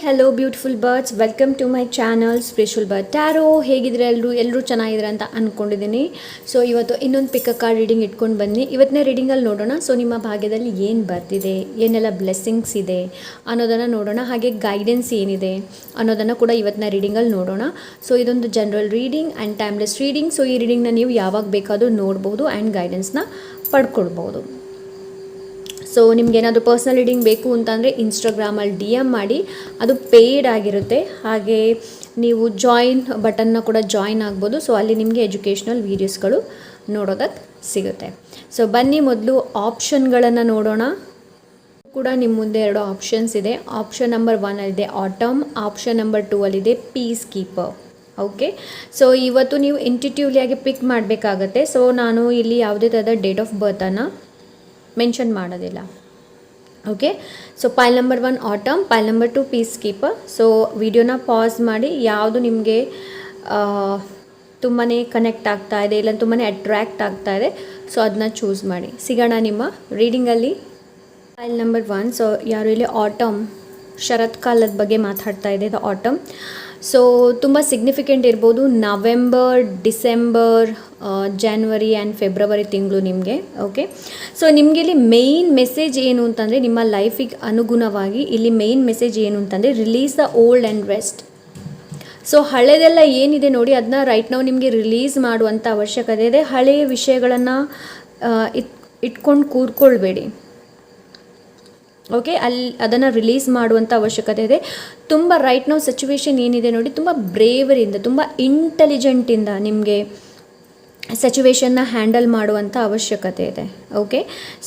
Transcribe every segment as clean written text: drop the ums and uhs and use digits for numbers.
Hello beautiful birds, welcome to my channel spiritual bird tarot. ಹೇಗಿದ್ರೆ ಎಲ್ಲರೂ ಚೆನ್ನಾಗಿದ್ರೆ ಅಂತ ಅಂದ್ಕೊಂಡಿದ್ದೀನಿ. ಸೊ ಇವತ್ತು ಇನ್ನೊಂದು ಪಿಕ್ ಕಾರ್ಡ್ ರೀಡಿಂಗ್ ಇಟ್ಕೊಂಡು ಬನ್ನಿ. ಇವತ್ತಿನ ರೀಡಿಂಗಲ್ಲಿ ನೋಡೋಣ ಸೊ ನಿಮ್ಮ ಭಾಗ್ಯದಲ್ಲಿ ಏನು ಬರ್ತಿದೆ, ಏನೆಲ್ಲ ಬ್ಲೆಸ್ಸಿಂಗ್ಸ್ ಇದೆ ಅನ್ನೋದನ್ನು ನೋಡೋಣ. ಹಾಗೆ ಗೈಡೆನ್ಸ್ ಏನಿದೆ ಅನ್ನೋದನ್ನು ಕೂಡ ಇವತ್ತಿನ ರೀಡಿಂಗಲ್ಲಿ ನೋಡೋಣ. ಸೊ ಇದೊಂದು general reading and timeless reading. So ಈ ರೀಡಿಂಗ್ನ ನೀವು ಯಾವಾಗ ಬೇಕಾದರೂ ನೋಡ್ಬೋದು ಆ್ಯಂಡ್ ಗೈಡೆನ್ಸ್ನ ಪಡ್ಕೊಳ್ಬೋದು. ಸೊ ನಿಮ್ಗೇನಾದರೂ ಪರ್ಸ್ನಲ್ ರೀಡಿಂಗ್ ಬೇಕು ಅಂತಂದರೆ ಇನ್ಸ್ಟಾಗ್ರಾಮಲ್ಲಿ DM ಮಾಡಿ, ಅದು ಪೇಯ್ಡ್ ಆಗಿರುತ್ತೆ. ಹಾಗೆ ನೀವು ಜಾಯಿನ್ ಬಟನ್ನ ಕೂಡ ಜಾಯಿನ್ ಆಗ್ಬೋದು. ಸೊ ಅಲ್ಲಿ ನಿಮಗೆ ಎಜುಕೇಷ್ನಲ್ ವೀಡಿಯೋಸ್ಗಳು ನೋಡೋದಕ್ಕೆ ಸಿಗುತ್ತೆ. ಸೊ ಬನ್ನಿ ಮೊದಲು ಆಪ್ಷನ್ಗಳನ್ನು ನೋಡೋಣ. ಕೂಡ ನಿಮ್ಮ ಮುಂದೆ 2 ಆಪ್ಷನ್ಸ್ ಇದೆ. ಆಪ್ಷನ್ ನಂಬರ್ 1 ಅಲ್ಲಿದೆ ಆಟಮ್, ಆಪ್ಷನ್ ನಂಬರ್ 2 ಅಲ್ಲಿದೆ ಪೀಸ್ ಕೀಪರ್. ಓಕೆ, ಸೊ ಇವತ್ತು ನೀವು ಇಂಟ್ಯೂಟಿವ್ಲಿಯಾಗಿ ಪಿಕ್ ಮಾಡಬೇಕಾಗತ್ತೆ. ಸೊ ನಾನು ಇಲ್ಲಿ ಯಾವುದೇ ಥರದ ಡೇಟ್ ಆಫ್ ಬರ್ತನ್ನು ಮೆನ್ಷನ್ ಮಾಡೋದಿಲ್ಲ. Okay, so pile number 1 atom, pile number 2 peacekeeper. So ವಿಡಿಯೋನ ಪಾಸ್ ಮಾಡಿ ಯಾವುದು ನಿಮಗೆ ತುಂಬಾ ಕನೆಕ್ಟ್ ಆಗ್ತಾ ಇದೆ, ಇಲ್ಲ ತುಂಬಾ ಅಟ್ರ್ಯಾಕ್ಟ್ ಆಗ್ತಾ ಇದೆ, ಸೊ ಅದನ್ನ ಚೂಸ್ ಮಾಡಿ. ಸಿಗೋಣ ನಿಮ್ಮ ರೀಡಿಂಗಲ್ಲಿ. ಪೈಲ್ ನಂಬರ್ 1. ಸೊ ಯಾರು ಇಲ್ಲಿ ಆಟಮ್, ಶರತ್ಕಾಲದ ಬಗ್ಗೆ ಮಾತಾಡ್ತಾ ಇದೆ. ಇದು ಆಟಮ್. ಸೊ ತುಂಬ ಸಿಗ್ನಿಫಿಕೆಂಟ್ ಇರ್ಬೋದು. November, December, January and February ತಿಂಗಳು ನಿಮಗೆ. ಓಕೆ, ಸೊ ನಿಮಗೆ ಇಲ್ಲಿ ಮೇಯ್ನ್ ಮೆಸೇಜ್ ಏನು ಅಂತಂದರೆ, ನಿಮ್ಮ ಲೈಫಿಗೆ ಅನುಗುಣವಾಗಿ ಇಲ್ಲಿ ಮೇಯ್ನ್ ಮೆಸೇಜ್ ಏನು ಅಂತಂದರೆ release the old and waste. So ಹಳೆದೆಲ್ಲ ಏನಿದೆ ನೋಡಿ, ಅದನ್ನ ರೈಟ್ ನಾವು ನಿಮಗೆ ರಿಲೀಸ್ ಮಾಡುವಂಥ ಅವಶ್ಯಕತೆ ಇದೆ. ಹಳೆಯ ವಿಷಯಗಳನ್ನು ಇಟ್ಕೊಂಡು ಕೂರ್ಕೊಳ್ಬೇಡಿ. ಓಕೆ, ಅದನ್ನು ರಿಲೀಸ್ ಮಾಡುವಂಥ ಅವಶ್ಯಕತೆ ಇದೆ. ತುಂಬ ರೈಟ್ ನಾವು ಸಿಚುವೇಶನ್ ಏನಿದೆ ನೋಡಿ, ತುಂಬ ಬ್ರೇವರಿಯಿಂದ, ತುಂಬ ಇಂಟೆಲಿಜೆಂಟಿಂದ ನಿಮಗೆ ಸಿಚುವೇಶನ್ನ ಹ್ಯಾಂಡಲ್ ಮಾಡುವಂಥ ಅವಶ್ಯಕತೆ ಇದೆ. ಓಕೆ,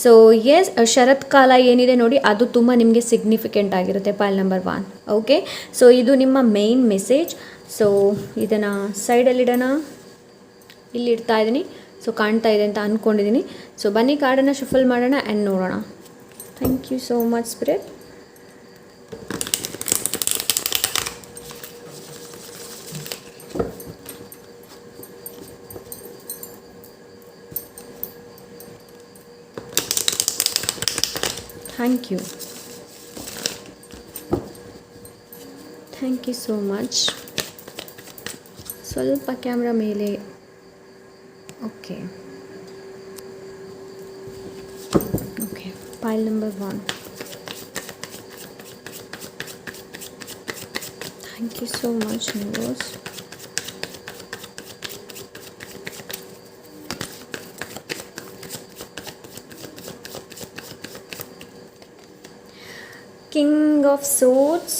ಸೊ ಎಸ್, ಶರತ್ಕಾಲ ಏನಿದೆ ನೋಡಿ, ಅದು ತುಂಬ ನಿಮಗೆ ಸಿಗ್ನಿಫಿಕೆಂಟ್ ಆಗಿರುತ್ತೆ. ಪೈಲ್ ನಂಬರ್ 1. ಓಕೆ, ಸೊ ಇದು ನಿಮ್ಮ ಮೇಯ್ನ್ ಮೆಸೇಜ್. ಸೊ ಇದನ್ನು ಸೈಡಲ್ಲಿಡೋಣ, ಇಲ್ಲಿ ಇಡ್ತಾ ಇದ್ದೀನಿ. ಸೊ ಕಾಣ್ತಾ ಇದೆ ಅಂತ ಅಂದ್ಕೊಂಡಿದ್ದೀನಿ. ಸೊ ಬನ್ನಿ ಕಾರ್ಡನ್ನು ಶಫಲ್ ಮಾಡೋಣ ಆ್ಯಂಡ್ ನೋಡೋಣ. Thank you so much, Spirit. Thank you. Thank you so much. ಸ್ವಲ್ಪ ಕ್ಯಾಮ್ರಾ ಮೇಲೆ. Okay, pile number 1. Thank you so much, universe. King of Swords,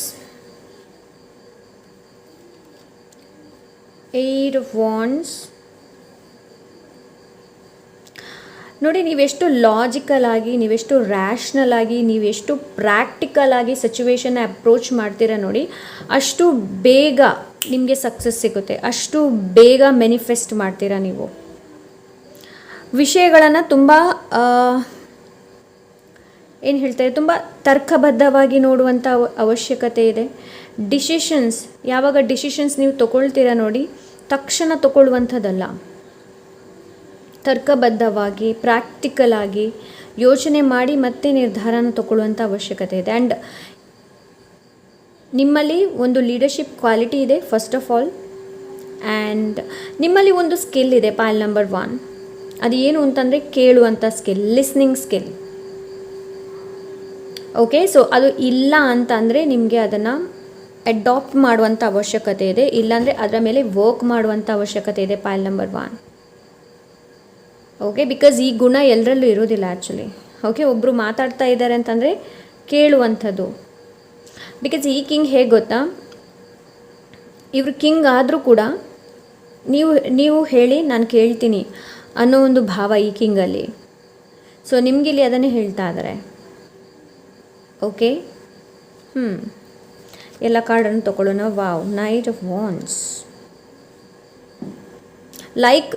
8 of Wands. ನೋಡಿ, ನೀವೆಷ್ಟು ಲಾಜಿಕಲ್ ಆಗಿ, ನೀವೆಷ್ಟು ರ್ಯಾಷ್ನಲ್ ಆಗಿ, ನೀವೆಷ್ಟು ಪ್ರಾಕ್ಟಿಕಲ್ ಆಗಿ ಸಿಚುವೇಶನ್ನ ಅಪ್ರೋಚ್ ಮಾಡ್ತೀರಾ ನೋಡಿ, ಅಷ್ಟು ಬೇಗ ನಿಮಗೆ ಸಕ್ಸಸ್ ಸಿಗುತ್ತೆ, ಅಷ್ಟು ಬೇಗ ಮ್ಯಾನಿಫೆಸ್ಟ್ ಮಾಡ್ತೀರಾ ನೀವು. ವಿಷಯಗಳನ್ನು ತುಂಬ ಏನು ಹೇಳ್ತಾರೆ, ತುಂಬ ತರ್ಕಬದ್ಧವಾಗಿ ನೋಡುವಂಥ ಅವಶ್ಯಕತೆ ಇದೆ. ಡಿಸಿಷನ್ಸ್, ಯಾವಾಗ ಡಿಸಿಷನ್ಸ್ ನೀವು ತೊಗೊಳ್ತೀರಾ ನೋಡಿ, ತಕ್ಷಣ ತೊಗೊಳ್ಳುವಂಥದ್ದಲ್ಲ. ತರ್ಕಬದ್ಧವಾಗಿ, ಪ್ರಾಕ್ಟಿಕಲ್ ಆಗಿ ಯೋಚನೆ ಮಾಡಿ ಮತ್ತೆ ನಿರ್ಧಾರನ ತಗೊಳ್ಳುವಂಥ ಅವಶ್ಯಕತೆ ಇದೆ. ಆ್ಯಂಡ್ ನಿಮ್ಮಲ್ಲಿ ಒಂದು ಲೀಡರ್ಶಿಪ್ ಕ್ವಾಲಿಟಿ ಇದೆ ಫಸ್ಟ್ ಆಫ್ ಆಲ್. ಆ್ಯಂಡ್ ನಿಮ್ಮಲ್ಲಿ ಒಂದು ಸ್ಕಿಲ್ ಇದೆ. ಪೈಲ್ ನಂಬರ್ 1 ಅದು ಏನು ಅಂತಂದರೆ ಕೇಳುವಂಥ skill, listening skill. Okay, so ಅದು ಇಲ್ಲ ಅಂತಂದರೆ ನಿಮಗೆ ಅದನ್ನು ಅಡಾಪ್ಟ್ ಮಾಡುವಂಥ ಅವಶ್ಯಕತೆ ಇದೆ, ಇಲ್ಲಾಂದರೆ ಅದರ ಮೇಲೆ ವರ್ಕ್ ಮಾಡುವಂಥ ಅವಶ್ಯಕತೆ ಇದೆ. Pile number 1. ಓಕೆ, ಬಿಕಾಸ್ ಈ ಗುಣ ಎಲ್ಲರಲ್ಲೂ ಇರೋದಿಲ್ಲ ಆ್ಯಕ್ಚುಲಿ. ಓಕೆ, ಒಬ್ಬರು ಮಾತಾಡ್ತಾ ಇದ್ದಾರೆ ಅಂತಂದರೆ ಕೇಳುವಂಥದ್ದು. ಬಿಕಾಸ್ ಈ ಕಿಂಗ್ ಹೇಗೆ ಗೊತ್ತಾ, ಇವರು ಕಿಂಗ್ ಆದರೂ ಕೂಡ ನೀವು ಹೇಳಿ ನಾನು ಕೇಳ್ತೀನಿ ಅನ್ನೋ ಒಂದು ಭಾವ ಈ ಕಿಂಗಲ್ಲಿ. ಸೊ ನಿಮಗಿಲ್ಲಿ ಅದನ್ನೇ ಹೇಳ್ತಾ ಇದ್ದಾರೆ. ಓಕೆ, ಎಲ್ಲ ಕಾರ್ಡನ್ನು ತೊಗೊಳ್ಳೋಣ. Wow, knight of wands. Like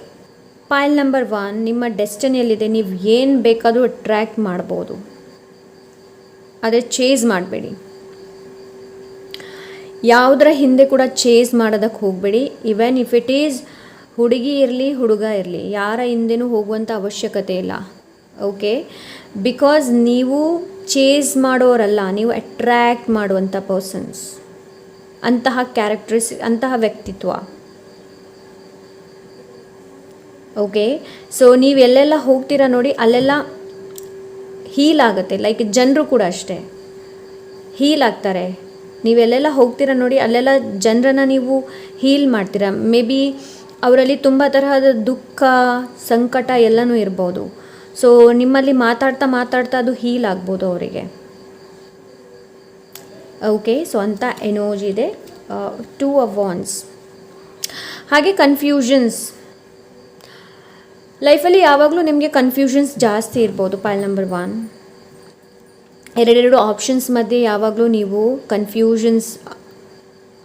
ಪೈಲ್ number 1 ನಿಮ್ಮ ಡೆಸ್ಟಿನಿಯಲ್ಲಿದೆ. ನೀವು ಏನು ಬೇಕಾದರೂ ಅಟ್ರ್ಯಾಕ್ಟ್ ಮಾಡ್ಬೋದು, ಅದೇ ಚೇಸ್ ಮಾಡಬೇಡಿ. ಯಾವುದರ ಹಿಂದೆ ಕೂಡ ಚೇಸ್ ಮಾಡೋದಕ್ಕೆ ಹೋಗಬೇಡಿ. ಇವನ್ ಇಫ್ ಇಟ್ ಈಸ್ ಹುಡುಗಿ ಇರಲಿ ಹುಡುಗ ಇರಲಿ, ಯಾರ ಹಿಂದೆನೂ ಹೋಗುವಂಥ ಅವಶ್ಯಕತೆ ಇಲ್ಲ. ಓಕೆ, ಬಿಕಾಸ್ ನೀವು ಚೇಸ್ ಮಾಡೋರಲ್ಲ, ನೀವು ಅಟ್ರ್ಯಾಕ್ಟ್ ಮಾಡುವಂಥ ಪರ್ಸನ್ಸ್. ಅಂತಹ ಅಂತಹ ವ್ಯಕ್ತಿತ್ವ. ಓಕೆ, ಸೊ ನೀವು ಎಲ್ಲೆಲ್ಲ ಹೋಗ್ತೀರಾ ನೋಡಿ ಅಲ್ಲೆಲ್ಲ ಹೀಲ್ ಆಗುತ್ತೆ. ಲೈಕ್ ಜನರು ಕೂಡ ಅಷ್ಟೇ ಹೀಲ್ ಆಗ್ತಾರೆ. ನೀವೆಲ್ಲೆಲ್ಲ ಹೋಗ್ತೀರಾ ನೋಡಿ ಅಲ್ಲೆಲ್ಲ ಜನರನ್ನು ನೀವು ಹೀಲ್ ಮಾಡ್ತೀರಾ. ಮೇ ಬಿ ಅವರಲ್ಲಿ ತುಂಬ ತರಹದ ದುಃಖ, ಸಂಕಟ ಎಲ್ಲನೂ ಇರ್ಬೋದು. ಸೊ ನಿಮ್ಮಲ್ಲಿ ಮಾತಾಡ್ತಾ ಅದು ಹೀಲ್ ಆಗ್ಬೋದು ಅವರಿಗೆ. ಓಕೆ, ಸೊ ಅಂಥ ಎನರ್ಜಿ ಇದೆ. 2 of Wands. ಹಾಗೆ ಕನ್ಫ್ಯೂಷನ್ಸ್ ಲೈಫಲ್ಲಿ ಯಾವಾಗಲೂ ನಿಮಗೆ ಕನ್ಫ್ಯೂಷನ್ಸ್ ಜಾಸ್ತಿ ಇರ್ಬೋದು. ಪೈಲ್ ನಂಬರ್ 1, ಎರಡೆರಡು ಆಪ್ಷನ್ಸ್ ಮಧ್ಯೆ ಯಾವಾಗಲೂ ನೀವು ಕನ್ಫ್ಯೂಷನ್ಸ್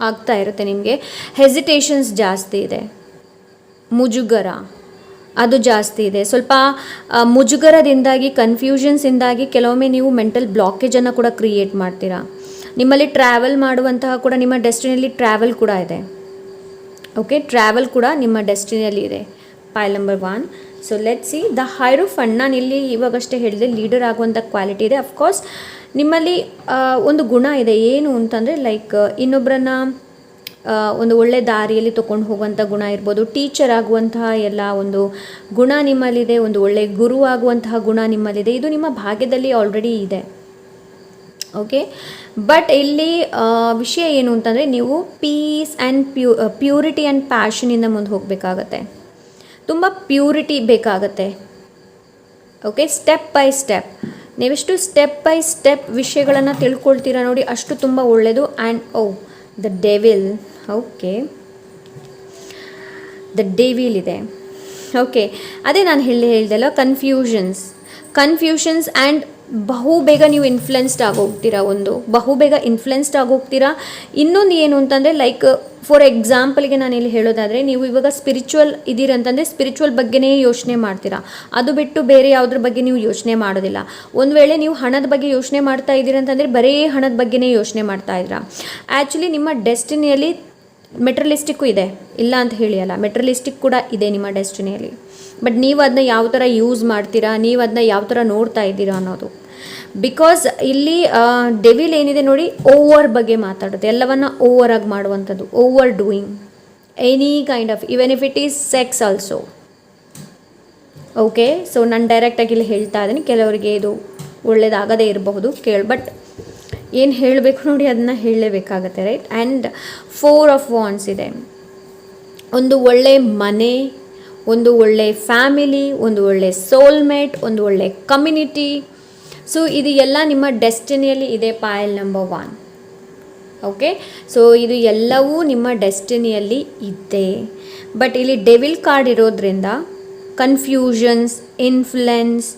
ಆಗ್ತಾ ಇರುತ್ತೆ. ನಿಮಗೆ ಹೆಸಿಟೇಷನ್ಸ್ ಜಾಸ್ತಿ ಇದೆ, ಮುಜುಗರ ಅದು ಜಾಸ್ತಿ ಇದೆ. ಸ್ವಲ್ಪ ಮುಜುಗರದಿಂದಾಗಿ, ಕನ್ಫ್ಯೂಷನ್ಸಿಂದಾಗಿ ಕೆಲವೊಮ್ಮೆ ನೀವು ಮೆಂಟಲ್ ಬ್ಲಾಕೇಜನ್ನು ಕೂಡ ಕ್ರಿಯೇಟ್ ಮಾಡ್ತೀರಾ. ನಿಮ್ಮಲ್ಲಿ ಟ್ರಾವೆಲ್ ಮಾಡುವಂತಹ ಕೂಡ ನಿಮ್ಮ ಡೆಸ್ಟಿನಿಯಲ್ಲಿ ಟ್ರಾವೆಲ್ ಕೂಡ ಇದೆ. ಓಕೆ, ಟ್ರಾವೆಲ್ ಕೂಡ ನಿಮ್ಮ ಡೆಸ್ಟಿನಿಯಲ್ಲಿ ಇದೆ. Pile number 1. So let see the hierophant. ನಾನು ಇಲ್ಲಿ ಇವಾಗಷ್ಟೇ ಹೇಳಿದೆ ಲೀಡರ್ ಆಗುವಂಥ ಕ್ವಾಲಿಟಿ ಇದೆ. ಅಫ್ಕೋರ್ಸ್ ನಿಮ್ಮಲ್ಲಿ ಒಂದು ಗುಣ ಇದೆ. ಏನು ಅಂತಂದರೆ ಲೈಕ್ ಇನ್ನೊಬ್ಬರನ್ನ ಒಂದು ಒಳ್ಳೆ ದಾರಿಯಲ್ಲಿ ತೊಗೊಂಡು ಹೋಗುವಂಥ ಗುಣ ಇರ್ಬೋದು. ಟೀಚರ್ ಆಗುವಂತಹ ಎಲ್ಲ ಒಂದು ಗುಣ ನಿಮ್ಮಲ್ಲಿದೆ. ಒಂದು ಒಳ್ಳೆ ಗುರು ಆಗುವಂತಹ ಗುಣ ನಿಮ್ಮಲ್ಲಿದೆ. ಇದು ನಿಮ್ಮ ಭಾಗ್ಯದಲ್ಲಿ ಆಲ್ರೆಡಿ ಇದೆ. ಓಕೆ, ಬಟ್ ಇಲ್ಲಿ ವಿಷಯ ಏನು ಅಂತಂದರೆ ನೀವು ಪೀಸ್ ಆ್ಯಂಡ್ ಪ್ಯೂರಿಟಿ ಆ್ಯಂಡ್ ಪ್ಯಾಷನಿಂದ ಮುಂದೆ ಹೋಗಬೇಕಾಗತ್ತೆ. ತುಂಬ ಪ್ಯೂರಿಟಿ ಬೇಕಾಗತ್ತೆ. ಓಕೆ, ಸ್ಟೆಪ್ ಬೈ ಸ್ಟೆಪ್ ನೀವೆಷ್ಟು ಸ್ಟೆಪ್ ಬೈ ಸ್ಟೆಪ್ ವಿಷಯಗಳನ್ನು ತಿಳ್ಕೊಳ್ತೀರಾ ನೋಡಿ ಅಷ್ಟು ತುಂಬ ಒಳ್ಳೆಯದು. And the devil. Okay, the devil ಇದೆ. ಓಕೆ, ಅದೇ ನಾನು ಹೇಳ್ದಲ್ಲ, ಕನ್ಫ್ಯೂಷನ್ಸ್ ಆ್ಯಂಡ್ ಬಹುಬೇಗ ನೀವು ಇನ್ಫ್ಲುಯೆನ್ಸ್ಡ್ ಆಗೋಗ್ತೀರಾ. ಬಹುಬೇಗ ಇನ್ಫ್ಲುಯೆನ್ಸ್ಡ್ ಆಗೋಗ್ತೀರಾ. ಇನ್ನೊಂದು ಏನು ಅಂತಂದರೆ ಲೈಕ್ ಫಾರ್ ಎಕ್ಸಾಂಪಲ್ಗೆ ನಾನು ಇಲ್ಲಿ ಹೇಳೋದಾದರೆ, ನೀವು ಇವಾಗ ಸ್ಪಿರಿಚುವಲ್ ಇದ್ದೀರಂತಂದರೆ ಸ್ಪಿರಿಚುವಲ್ ಬಗ್ಗೆನೇ ಯೋಚನೆ ಮಾಡ್ತೀರಾ. ಅದು ಬಿಟ್ಟು ಬೇರೆ ಯಾವುದ್ರ ಬಗ್ಗೆ ನೀವು ಯೋಚನೆ ಮಾಡೋದಿಲ್ಲ. ಒಂದು ವೇಳೆ ನೀವು ಹಣದ ಬಗ್ಗೆ ಯೋಚನೆ ಮಾಡ್ತಾ ಇದ್ದೀರಂತಂದರೆ ಬರೀ ಹಣದ ಬಗ್ಗೆನೇ ಯೋಚನೆ ಮಾಡ್ತಾ ಇದ್ದೀರಾ. ಆ್ಯಕ್ಚುಲಿ ನಿಮ್ಮ ಡೆಸ್ಟಿನಿಯಲ್ಲಿ ಮೆಟ್ರಲಿಸ್ಟಿಕ್ಕು ಇದೆ, ಇಲ್ಲ ಅಂತ ಹೇಳಿ ಅಲ್ಲ, ಮೆಟ್ರಲಿಸ್ಟಿಕ್ ಕೂಡ ಇದೆ ನಿಮ್ಮ ಡೆಸ್ಟಿನಿಯಲ್ಲಿ. ಬಟ್ ನೀವು ಅದನ್ನ ಯಾವ ಥರ ಯೂಸ್ ಮಾಡ್ತೀರಾ, ನೀವು ಅದನ್ನ ಯಾವ ಥರ ನೋಡ್ತಾ ಇದ್ದೀರಾ ಅನ್ನೋದು. ಬಿಕಾಸ್ ಇಲ್ಲಿ ಡೆವಿಲ್ ಏನಿದೆ ನೋಡಿ, ಓವರ್ ಬಗ್ಗೆ ಮಾತಾಡುತ್ತೆ. ಎಲ್ಲವನ್ನ ಓವರ್ ಆಗಿ ಮಾಡುವಂಥದ್ದು, over doing any kind of, even if it is sex also. Okay, so ನಾನು ಡೈರೆಕ್ಟಾಗಿ ಇಲ್ಲಿ ಹೇಳ್ತಾ ಇದ್ದೀನಿ. ಕೆಲವರಿಗೆ ಇದು ಒಳ್ಳೇದಾಗದೇ ಇರಬಹುದು ಬಟ್ ಏನು ಹೇಳಬೇಕು ನೋಡಿ ಅದನ್ನ ಹೇಳಲೇಬೇಕಾಗತ್ತೆ, ರೈಟ್. ಆ್ಯಂಡ್ 4 of Wands ಇದೆ. ಒಂದು ಒಳ್ಳೆ ಮನೆ, ಒಂದು ಒಳ್ಳೆ ಫ್ಯಾಮಿಲಿ, ಒಂದು ಒಳ್ಳೆ ಸೋಲ್ಮೇಟ್, ಒಂದು ಒಳ್ಳೆ ಕಮ್ಯುನಿಟಿ. ಸೊ ಇದು ಎಲ್ಲ ನಿಮ್ಮ ಡೆಸ್ಟಿನಿಯಲ್ಲಿ ಇದೆ. Pile number 1. ಓಕೆ, ಸೊ ಇದು ಎಲ್ಲವೂ ನಿಮ್ಮ ಡೆಸ್ಟಿನಿಯಲ್ಲಿ ಇದೆ. ಬಟ್ ಇಲ್ಲಿ ಡೆವಿಲ್ ಕಾರ್ಡ್ ಇರೋದ್ರಿಂದ confusions, influence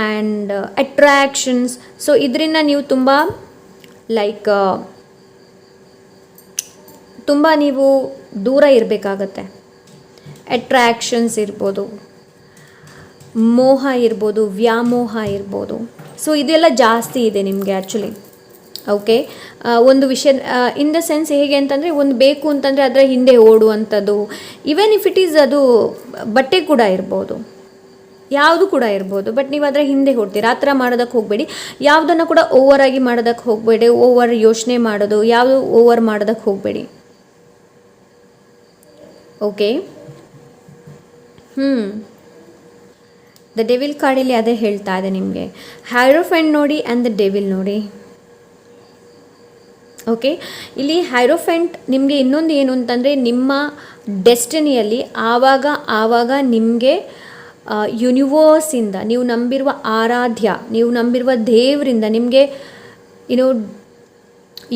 and attractions, so ಇದರಿಂದ ನೀವು ತುಂಬ ನೀವು ದೂರ ಇರಬೇಕಾಗತ್ತೆ. ಅಟ್ರ್ಯಾಕ್ಷನ್ಸ್ ಇರ್ಬೋದು, ಮೋಹ ಇರ್ಬೋದು, ವ್ಯಾಮೋಹ ಇರ್ಬೋದು. ಸೊ ಇದೆಲ್ಲ ಜಾಸ್ತಿ ಇದೆ ನಿಮಗೆ ಆ್ಯಕ್ಚುಲಿ. ಓಕೆ, ಒಂದು ವಿಷಯ ಇನ್ ದ ಸೆನ್ಸ್ ಹೇಗೆ ಅಂತಂದರೆ, ಒಂದು ಬೇಕು ಅಂತಂದರೆ ಅದರ ಹಿಂದೆ ಓಡುವಂಥದ್ದು. ಇವನ್ ಇಫ್ ಇಟ್ ಈಸ್ ಅದು ಬಟ್ಟೆ ಕೂಡ ಇರ್ಬೋದು, ಯಾವುದು ಕೂಡ ಇರ್ಬೋದು. ಬಟ್ ನೀವು ಅದರ ಹಿಂದೆ ಹೊಡ್ತೀರ. ಆ ಥರ ಮಾಡೋದಕ್ಕೆ ಹೋಗಬೇಡಿ. ಯಾವುದನ್ನು ಕೂಡ ಓವರ್ ಆಗಿ ಮಾಡೋದಕ್ಕೆ ಹೋಗಬೇಡಿ. ಓವರ್ ಯೋಚನೆ ಮಾಡೋದು ಯಾವುದು ಓವರ್ ಮಾಡೋದಕ್ಕೆ ಹೋಗಬೇಡಿ. ಓಕೆ, ದ ಡೆವಿಲ್ ಕಾರ್ಡಲ್ಲಿ ಅದೇ ಹೇಳ್ತಾ ಇದೆ ನಿಮಗೆ. ಹೈರೋಫೆಂಟ್ ನೋಡಿ ಆ್ಯಂಡ್ ದ ಡೆವಿಲ್ ನೋಡಿ. ಓಕೆ, ಇಲ್ಲಿ ಹೈರೋಫೆಂಟ್ ನಿಮಗೆ ಇನ್ನೊಂದು ಏನು ಅಂತಂದರೆ, ನಿಮ್ಮ ಡೆಸ್ಟಿನಿಯಲ್ಲಿ ಆವಾಗ ನಿಮಗೆ ಯೂನಿವರ್ಸಿಂದ, ನೀವು ನಂಬಿರುವ ಆರಾಧ್ಯ, ನೀವು ನಂಬಿರುವ ದೇವರಿಂದ ನಿಮಗೆ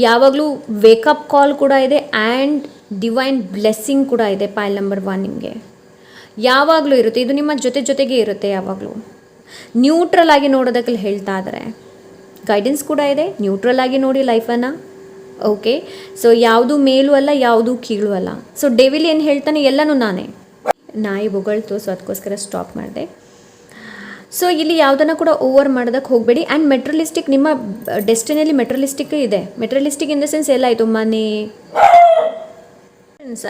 ಯಾವಾಗಲೂ ವೇಕಪ್ ಕಾಲ್ ಕೂಡ ಇದೆ ಆ್ಯಂಡ್ ಡಿವೈನ್ ಬ್ಲೆಸ್ಸಿಂಗ್ ಕೂಡ ಇದೆ. ಪೈಲ್ ನಂಬರ್ 1 ನಿಮಗೆ ಯಾವಾಗಲೂ ಇರುತ್ತೆ. ಇದು ನಿಮ್ಮ ಜೊತೆಗೆ ಇರುತ್ತೆ ಯಾವಾಗಲೂ. ನ್ಯೂಟ್ರಲ್ ಆಗಿ ನೋಡೋದಕ್ಕೆ ಹೇಳ್ತಾ ಇದ್ದಾರೆ. ಗೈಡೆನ್ಸ್ ಕೂಡ ಇದೆ. ನ್ಯೂಟ್ರಲ್ ಆಗಿ ನೋಡಿ ಲೈಫನ್ನು. ಓಕೆ, ಸೊ ಯಾವುದು ಮೇಲೂ ಅಲ್ಲ, ಯಾವುದು ಕೀಳು ಅಲ್ಲ. ಸೊ ಡೆವಿಲ್ ಏನು ಹೇಳ್ತಾನೆ, ಎಲ್ಲನೂ ನಾಯಿ ಬೊಗಳ್ತು, ಸೊ ಅದಕ್ಕೋಸ್ಕರ ಸ್ಟಾಪ್ ಮಾಡಿದೆ. ಸೊ ಇಲ್ಲಿ ಯಾವುದನ್ನು ಕೂಡ ಓವರ್ ಮಾಡೋದಕ್ಕೆ ಹೋಗಬೇಡಿ. ಆ್ಯಂಡ್ ಮೆಟ್ರಲಿಸ್ಟಿಕ್, ನಿಮ್ಮ ಡೆಸ್ಟಿನಿಯಲ್ಲಿ ಮೆಟ್ರಲಿಸ್ಟಿಕ್ ಇದೆ. ಮೆಟ್ರಲಿಸ್ಟಿಕ್ ಇನ್ ದ ಸೆನ್ಸ್ ಎಲ್ಲ ಆಯಿತು, ಮನೆ,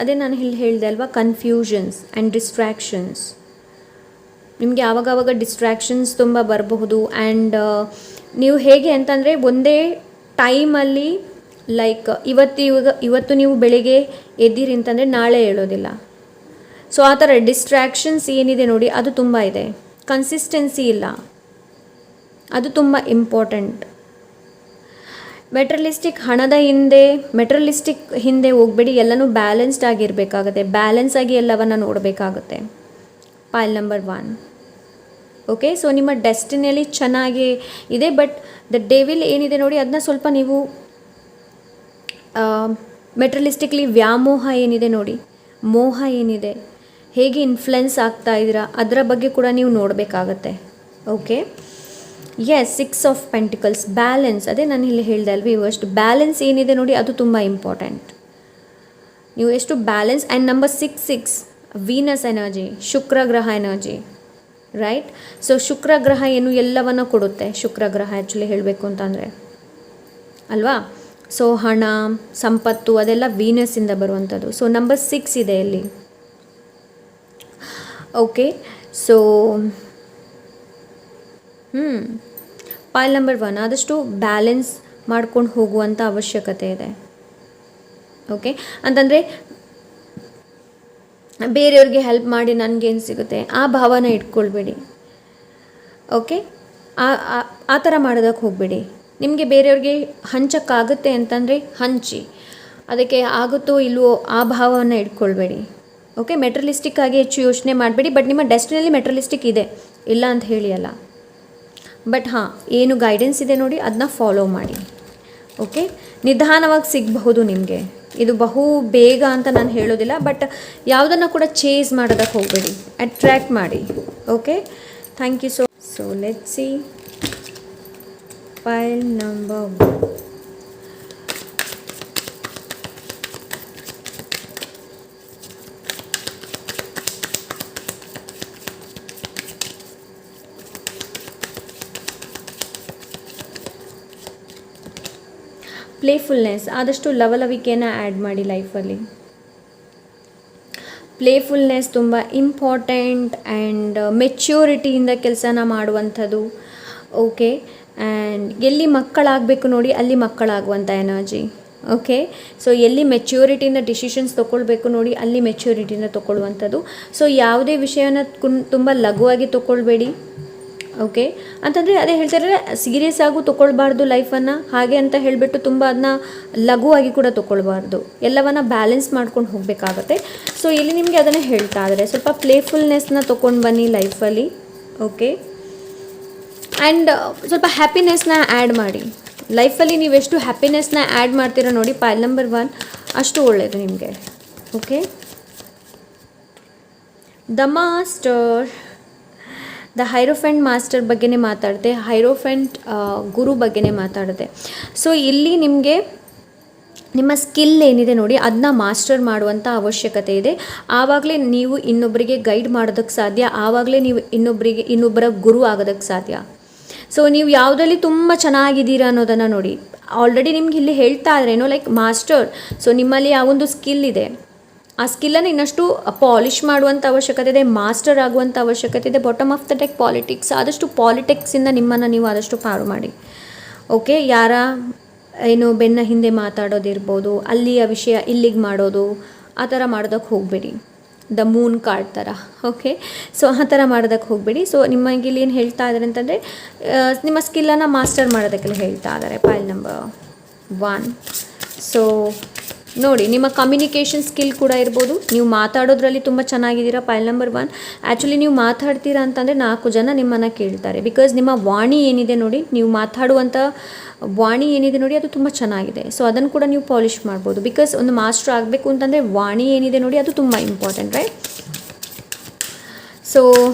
ಅದೇ ನಾನು ಇಲ್ಲಿ ಹೇಳಿದೆ ಅಲ್ವಾ, ಕನ್ಫ್ಯೂಷನ್ಸ್ ಆ್ಯಂಡ್ ಡಿಸ್ಟ್ರ್ಯಾಕ್ಷನ್ಸ್. ನಿಮಗೆ ಆವಾಗವಾಗ ಡಿಸ್ಟ್ರ್ಯಾಕ್ಷನ್ಸ್ ತುಂಬ ಬರಬಹುದು. ಆ್ಯಂಡ್ ನೀವು ಹೇಗೆ ಅಂತಂದರೆ ಒಂದೇ ಟೈಮಲ್ಲಿ ಲೈಕ್ ಇವತ್ತು ನೀವು ಬೆಳಿಗ್ಗೆ ಎದ್ದಿರಿ ಅಂತಂದರೆ ನಾಳೆ ಹೇಳೋದಿಲ್ಲ. ಸೊ ಆ ಥರ ಡಿಸ್ಟ್ರ್ಯಾಕ್ಷನ್ಸ್ ಏನಿದೆ ನೋಡಿ ಅದು ತುಂಬ ಇದೆ. ಕನ್ಸಿಸ್ಟೆನ್ಸಿ ಇಲ್ಲ, ಅದು ತುಂಬ ಇಂಪಾರ್ಟೆಂಟ್. ಮೆಟ್ರಲಿಸ್ಟಿಕ್ ಹಿಂದೆ ಹೋಗಬೇಡಿ, ಎಲ್ಲನೂ ಬ್ಯಾಲೆನ್ಸ್ಡ್ ಆಗಿರಬೇಕಾಗುತ್ತೆ, ಬ್ಯಾಲೆನ್ಸ್ ಆಗಿ ಎಲ್ಲವನ್ನು ನೋಡಬೇಕಾಗುತ್ತೆ. Pile number 1. ಓಕೆ, ಸೊ ನಿಮ್ಮ ಡೆಸ್ಟಿನಿಯಲ್ಲಿ ಚೆನ್ನಾಗಿ ಇದೆ, ಬಟ್ ದ ಡೆವಿಲ್ ಏನಿದೆ ನೋಡಿ ಅದನ್ನ ಸ್ವಲ್ಪ ನೀವು ಮೆಟ್ರಲಿಸ್ಟಿಕ್ಲಿ ವ್ಯಾಮೋಹ ಏನಿದೆ ನೋಡಿ, ಮೋಹ ಏನಿದೆ, ಹೇಗೆ ಇನ್ಫ್ಲುಯೆನ್ಸ್ ಆಗ್ತಾ ಇದ್ದೀರಾ ಅದರ ಬಗ್ಗೆ ಕೂಡ ನೀವು ನೋಡಬೇಕಾಗತ್ತೆ. Okay, yes, 6 of pentacles, balance. ಅದೇ ನಾನು ಇಲ್ಲಿ ಹೇಳಿದೆ ಅಲ್ವಿ, ಅಷ್ಟು ಬ್ಯಾಲೆನ್ಸ್ ಏನಿದೆ ನೋಡಿ ಅದು ತುಂಬ ಇಂಪಾರ್ಟೆಂಟ್. ನೀವು ಎಷ್ಟು balance. And number 6 Venus energy, Shukra ಗ್ರಹ ಎನರ್ಜಿ, ರೈಟ್. ಸೊ ಶುಕ್ರ ಗ್ರಹ ಏನು ಎಲ್ಲವನ್ನು ಕೊಡುತ್ತೆ. ಶುಕ್ರ ಗ್ರಹ ಆ್ಯಕ್ಚುಲಿ ಹೇಳಬೇಕು ಅಂತಂದರೆ ಅಲ್ವಾ. ಸೊ ಹಣ, ಸಂಪತ್ತು ಅದೆಲ್ಲ ವೀನಸ್ಸಿಂದ ಬರುವಂಥದ್ದು. ಸೊ ನಂಬರ್ 6 ಇದೆ ಇಲ್ಲಿ. ಓಕೆ, ಸೊ ಪಾಯಿಲ್ ನಂಬರ್ 1, ಆದಷ್ಟು ಬ್ಯಾಲೆನ್ಸ್ ಮಾಡ್ಕೊಂಡು ಹೋಗುವಂಥ ಅವಶ್ಯಕತೆ ಇದೆ. ಓಕೆ, ಅಂತಂದರೆ ಬೇರೆಯವ್ರಿಗೆ ಹೆಲ್ಪ್ ಮಾಡಿ ನನಗೇನು ಸಿಗುತ್ತೆ ಆ ಭಾವನೆ ಇಟ್ಕೊಳ್ಬೇಡಿ. ಓಕೆ, ಆ ಥರ ಮಾಡೋದಕ್ಕೆ ಹೋಗಬೇಡಿ. ನಿಮಗೆ ಬೇರೆಯವ್ರಿಗೆ ಹಂಚೋಕ್ಕಾಗುತ್ತೆ ಅಂತಂದರೆ ಹಂಚಿ, ಅದಕ್ಕೆ ಆಗುತ್ತೋ ಇಲ್ವೋ ಆ ಭಾವವನ್ನು ಇಟ್ಕೊಳ್ಬೇಡಿ. ಓಕೆ, ಮೆಟ್ರಲಿಸ್ಟಿಕ್ ಆಗಿ ಹೆಚ್ಚು ಯೋಚನೆ ಮಾಡಬೇಡಿ. ಬಟ್ ನಿಮ್ಮ ಡೆಸ್ಟಿನಿಯಲ್ಲಿ ಮೆಟ್ರಲಿಸ್ಟಿಕ್ ಇದೆ, ಇಲ್ಲ ಅಂತ ಹೇಳಿ ಅಲ್ಲ. ಬಟ್ ಹಾಂ, ಏನು ಗೈಡೆನ್ಸ್ ಇದೆ ನೋಡಿ ಅದನ್ನ ಫಾಲೋ ಮಾಡಿ. ಓಕೆ, ನಿಧಾನವಾಗಿ ಸಿಗಬಹುದು ನಿಮಗೆ, ಇದು ಬಹು ಬೇಗ ಅಂತ ನಾನು ಹೇಳೋದಿಲ್ಲ. ಬಟ್ ಯಾವುದನ್ನು ಕೂಡ ಚೇಸ್ ಮಾಡೋದಕ್ಕೆ ಹೋಗಬೇಡಿ, ಅಟ್ರ್ಯಾಕ್ಟ್ ಮಾಡಿ. Okay, thank you. So let's see pile number 1. Playfulness, ಆದಷ್ಟು ಲವಲವಿಕೆಯನ್ನು ಆ್ಯಡ್ ಮಾಡಿ ಲೈಫಲ್ಲಿ. ಪ್ಲೇಫುಲ್ನೆಸ್ ತುಂಬ ಇಂಪಾರ್ಟೆಂಟ್. ಆ್ಯಂಡ್ ಮೆಚ್ಯೂರಿಟಿಯಿಂದ ಕೆಲಸನ ಮಾಡುವಂಥದ್ದು. ಓಕೆ, ಆ್ಯಂಡ್ ಎಲ್ಲಿ ಮಕ್ಕಳಾಗಬೇಕು ನೋಡಿ ಅಲ್ಲಿ ಮಕ್ಕಳಾಗುವಂಥ ಎನರ್ಜಿ. ಓಕೆ, ಸೊ ಎಲ್ಲಿ ಮೆಚ್ಯೂರಿಟಿಯಿಂದ ಡಿಸಿಷನ್ಸ್ ತೊಗೊಳ್ಬೇಕು ನೋಡಿ ಅಲ್ಲಿ ಮೆಚ್ಯೂರಿಟಿಯಿಂದ ತೊಗೊಳ್ಳುವಂಥದ್ದು. ಸೊ ಯಾವುದೇ ವಿಷಯನ ತುಂಬ ಲಘುವಾಗಿ ತೊಗೊಳ್ಬೇಡಿ. ಓಕೆ, ಅಂತಂದರೆ ಅದೇ ಹೇಳ್ತಾರೆ, ಸೀರಿಯಸ್ ಆಗು ತೊಗೊಳ್ಬಾರ್ದು ಲೈಫನ್ನು, ಹಾಗೆ ಅಂತ ಹೇಳಿಬಿಟ್ಟು ತುಂಬ ಅದನ್ನ ಲಘುವಾಗಿ ಕೂಡ ತೊಗೊಳ್ಬಾರ್ದು. ಎಲ್ಲವನ್ನು ಬ್ಯಾಲೆನ್ಸ್ ಮಾಡ್ಕೊಂಡು ಹೋಗಬೇಕಾಗತ್ತೆ. ಸೊ ಇಲ್ಲಿ ನಿಮಗೆ ಅದನ್ನೇ ಹೇಳ್ತಾ ಇದ್ದಾರೆ, ಸ್ವಲ್ಪ ಪ್ಲೇಫುಲ್ನೆಸ್ನ ತೊಗೊಂಡು ಬನ್ನಿ ಲೈಫಲ್ಲಿ. ಓಕೆ, ಆ್ಯಂಡ್ ಸ್ವಲ್ಪ ಹ್ಯಾಪಿನೆಸ್ನ ಆ್ಯಡ್ ಮಾಡಿ ಲೈಫಲ್ಲಿ. ನೀವೆಷ್ಟು ಹ್ಯಾಪಿನೆಸ್ನ ಆ್ಯಡ್ ಮಾಡ್ತೀರಾ ನೋಡಿ ಪಾಯಿಲ್ ನಂಬರ್ 1, ಅಷ್ಟು ಒಳ್ಳೆಯದು ನಿಮಗೆ. Okay, the master, the hierophant master ಬಗ್ಗೆನೇ ಮಾತಾಡುತ್ತೆ, ಹೈರೋಫೆಂಟ್ ಗುರು ಬಗ್ಗೆನೇ ಮಾತಾಡುತ್ತೆ. ಸೊ ಇಲ್ಲಿ ನಿಮಗೆ ನಿಮ್ಮ ಸ್ಕಿಲ್ ಏನಿದೆ ನೋಡಿ ಅದನ್ನ ಮಾಸ್ಟರ್ ಮಾಡುವಂಥ ಅವಶ್ಯಕತೆ ಇದೆ. ಆವಾಗಲೇ ನೀವು ಇನ್ನೊಬ್ಬರಿಗೆ ಗೈಡ್ ಮಾಡೋದಕ್ಕೆ ಸಾಧ್ಯ, ಆವಾಗಲೇ ನೀವು ಇನ್ನೊಬ್ಬರ ಗುರು ಆಗೋದಕ್ಕೆ ಸಾಧ್ಯ. ಸೊ ನೀವು ಯಾವುದರಲ್ಲಿ ತುಂಬ ಚೆನ್ನಾಗಿದ್ದೀರಾ ಅನ್ನೋದನ್ನು ನೋಡಿ. ಆಲ್ರೆಡಿ ನಿಮ್ಗೆ ಇಲ್ಲಿ ಹೇಳ್ತಾ ಇದ್ರೇನೋ ಲೈಕ್ ಮಾಸ್ಟರ್. ಸೊ ನಿಮ್ಮಲ್ಲಿ ಆ ಒಂದು ಸ್ಕಿಲ್ ಇದೆ, ಆ ಸ್ಕಿಲ್ಲನ್ನು ಇನ್ನಷ್ಟು ಪಾಲಿಷ್ ಮಾಡುವಂಥ ಅವಶ್ಯಕತೆ ಇದೆ, ಮಾಸ್ಟರ್ ಆಗುವಂಥ ಅವಶ್ಯಕತೆ ಇದೆ. Bottom of the deck politics, ಆದಷ್ಟು ಪಾಲಿಟಿಕ್ಸಿಂದ ನಿಮ್ಮನ್ನು ನೀವು ಆದಷ್ಟು ಪಾರು ಮಾಡಿ. ಓಕೆ, ಯಾರ ಏನು ಬೆನ್ನ ಹಿಂದೆ ಮಾತಾಡೋದಿರ್ಬೋದು, ಅಲ್ಲಿಯ ವಿಷಯ ಇಲ್ಲಿಗೆ ಮಾಡೋದು, ಆ ಥರ ಮಾಡೋದಕ್ಕೆ ಹೋಗಬೇಡಿ. ದ ಮೂನ್ ಕಾರ್ಡ್ ಥರ. ಓಕೆ, ಸೊ ಆ ಥರ ಮಾಡೋದಕ್ಕೆ ಹೋಗಬೇಡಿ. ಸೊ ನಿಮಗೆ ಇಲ್ಲಿ ಏನು ಹೇಳ್ತಾ ಇದ್ದಾರೆ ಅಂತಂದರೆ ನಿಮ್ಮ ಸ್ಕಿಲ್ಲನ್ನು ಮಾಸ್ಟರ್ ಮಾಡೋದಕ್ಕೆಲ್ಲ ಹೇಳ್ತಾ ಇದ್ದಾರೆ ಪಾಯಿಲ್ ನಂಬರ್ 1. ಸೊ ನೋಡಿ, ನಿಮ್ಮ ಕಮ್ಯುನಿಕೇಷನ್ ಸ್ಕಿಲ್ ಕೂಡ ಇರ್ಬೋದು. ನೀವು ಮಾತಾಡೋದ್ರಲ್ಲಿ ತುಂಬ ಚೆನ್ನಾಗಿದ್ದೀರಾ ಪಾಯಿಲ್ ನಂಬರ್ 1. ಆ್ಯಕ್ಚುಲಿ ನೀವು ಮಾತಾಡ್ತೀರಾ ಅಂತಂದರೆ 4 ಜನ ನಿಮ್ಮನ್ನು ಕೇಳ್ತಾರೆ. ಬಿಕಾಸ್ ನಿಮ್ಮ ವಾಣಿ ಏನಿದೆ ನೋಡಿ, ನೀವು ಮಾತಾಡುವಂಥ ವಾಣಿ ಏನಿದೆ ನೋಡಿ ಅದು ತುಂಬ ಚೆನ್ನಾಗಿದೆ. ಸೊ ಅದನ್ನು ಕೂಡ ನೀವು ಪಾಲಿಷ್ ಮಾಡ್ಬೋದು. ಬಿಕಾಸ್ ಒಂದು ಮಾಸ್ಟರ್ ಆಗಬೇಕು ಅಂತಂದರೆ ವಾಣಿ ಏನಿದೆ ನೋಡಿ ಅದು ತುಂಬ important, right. So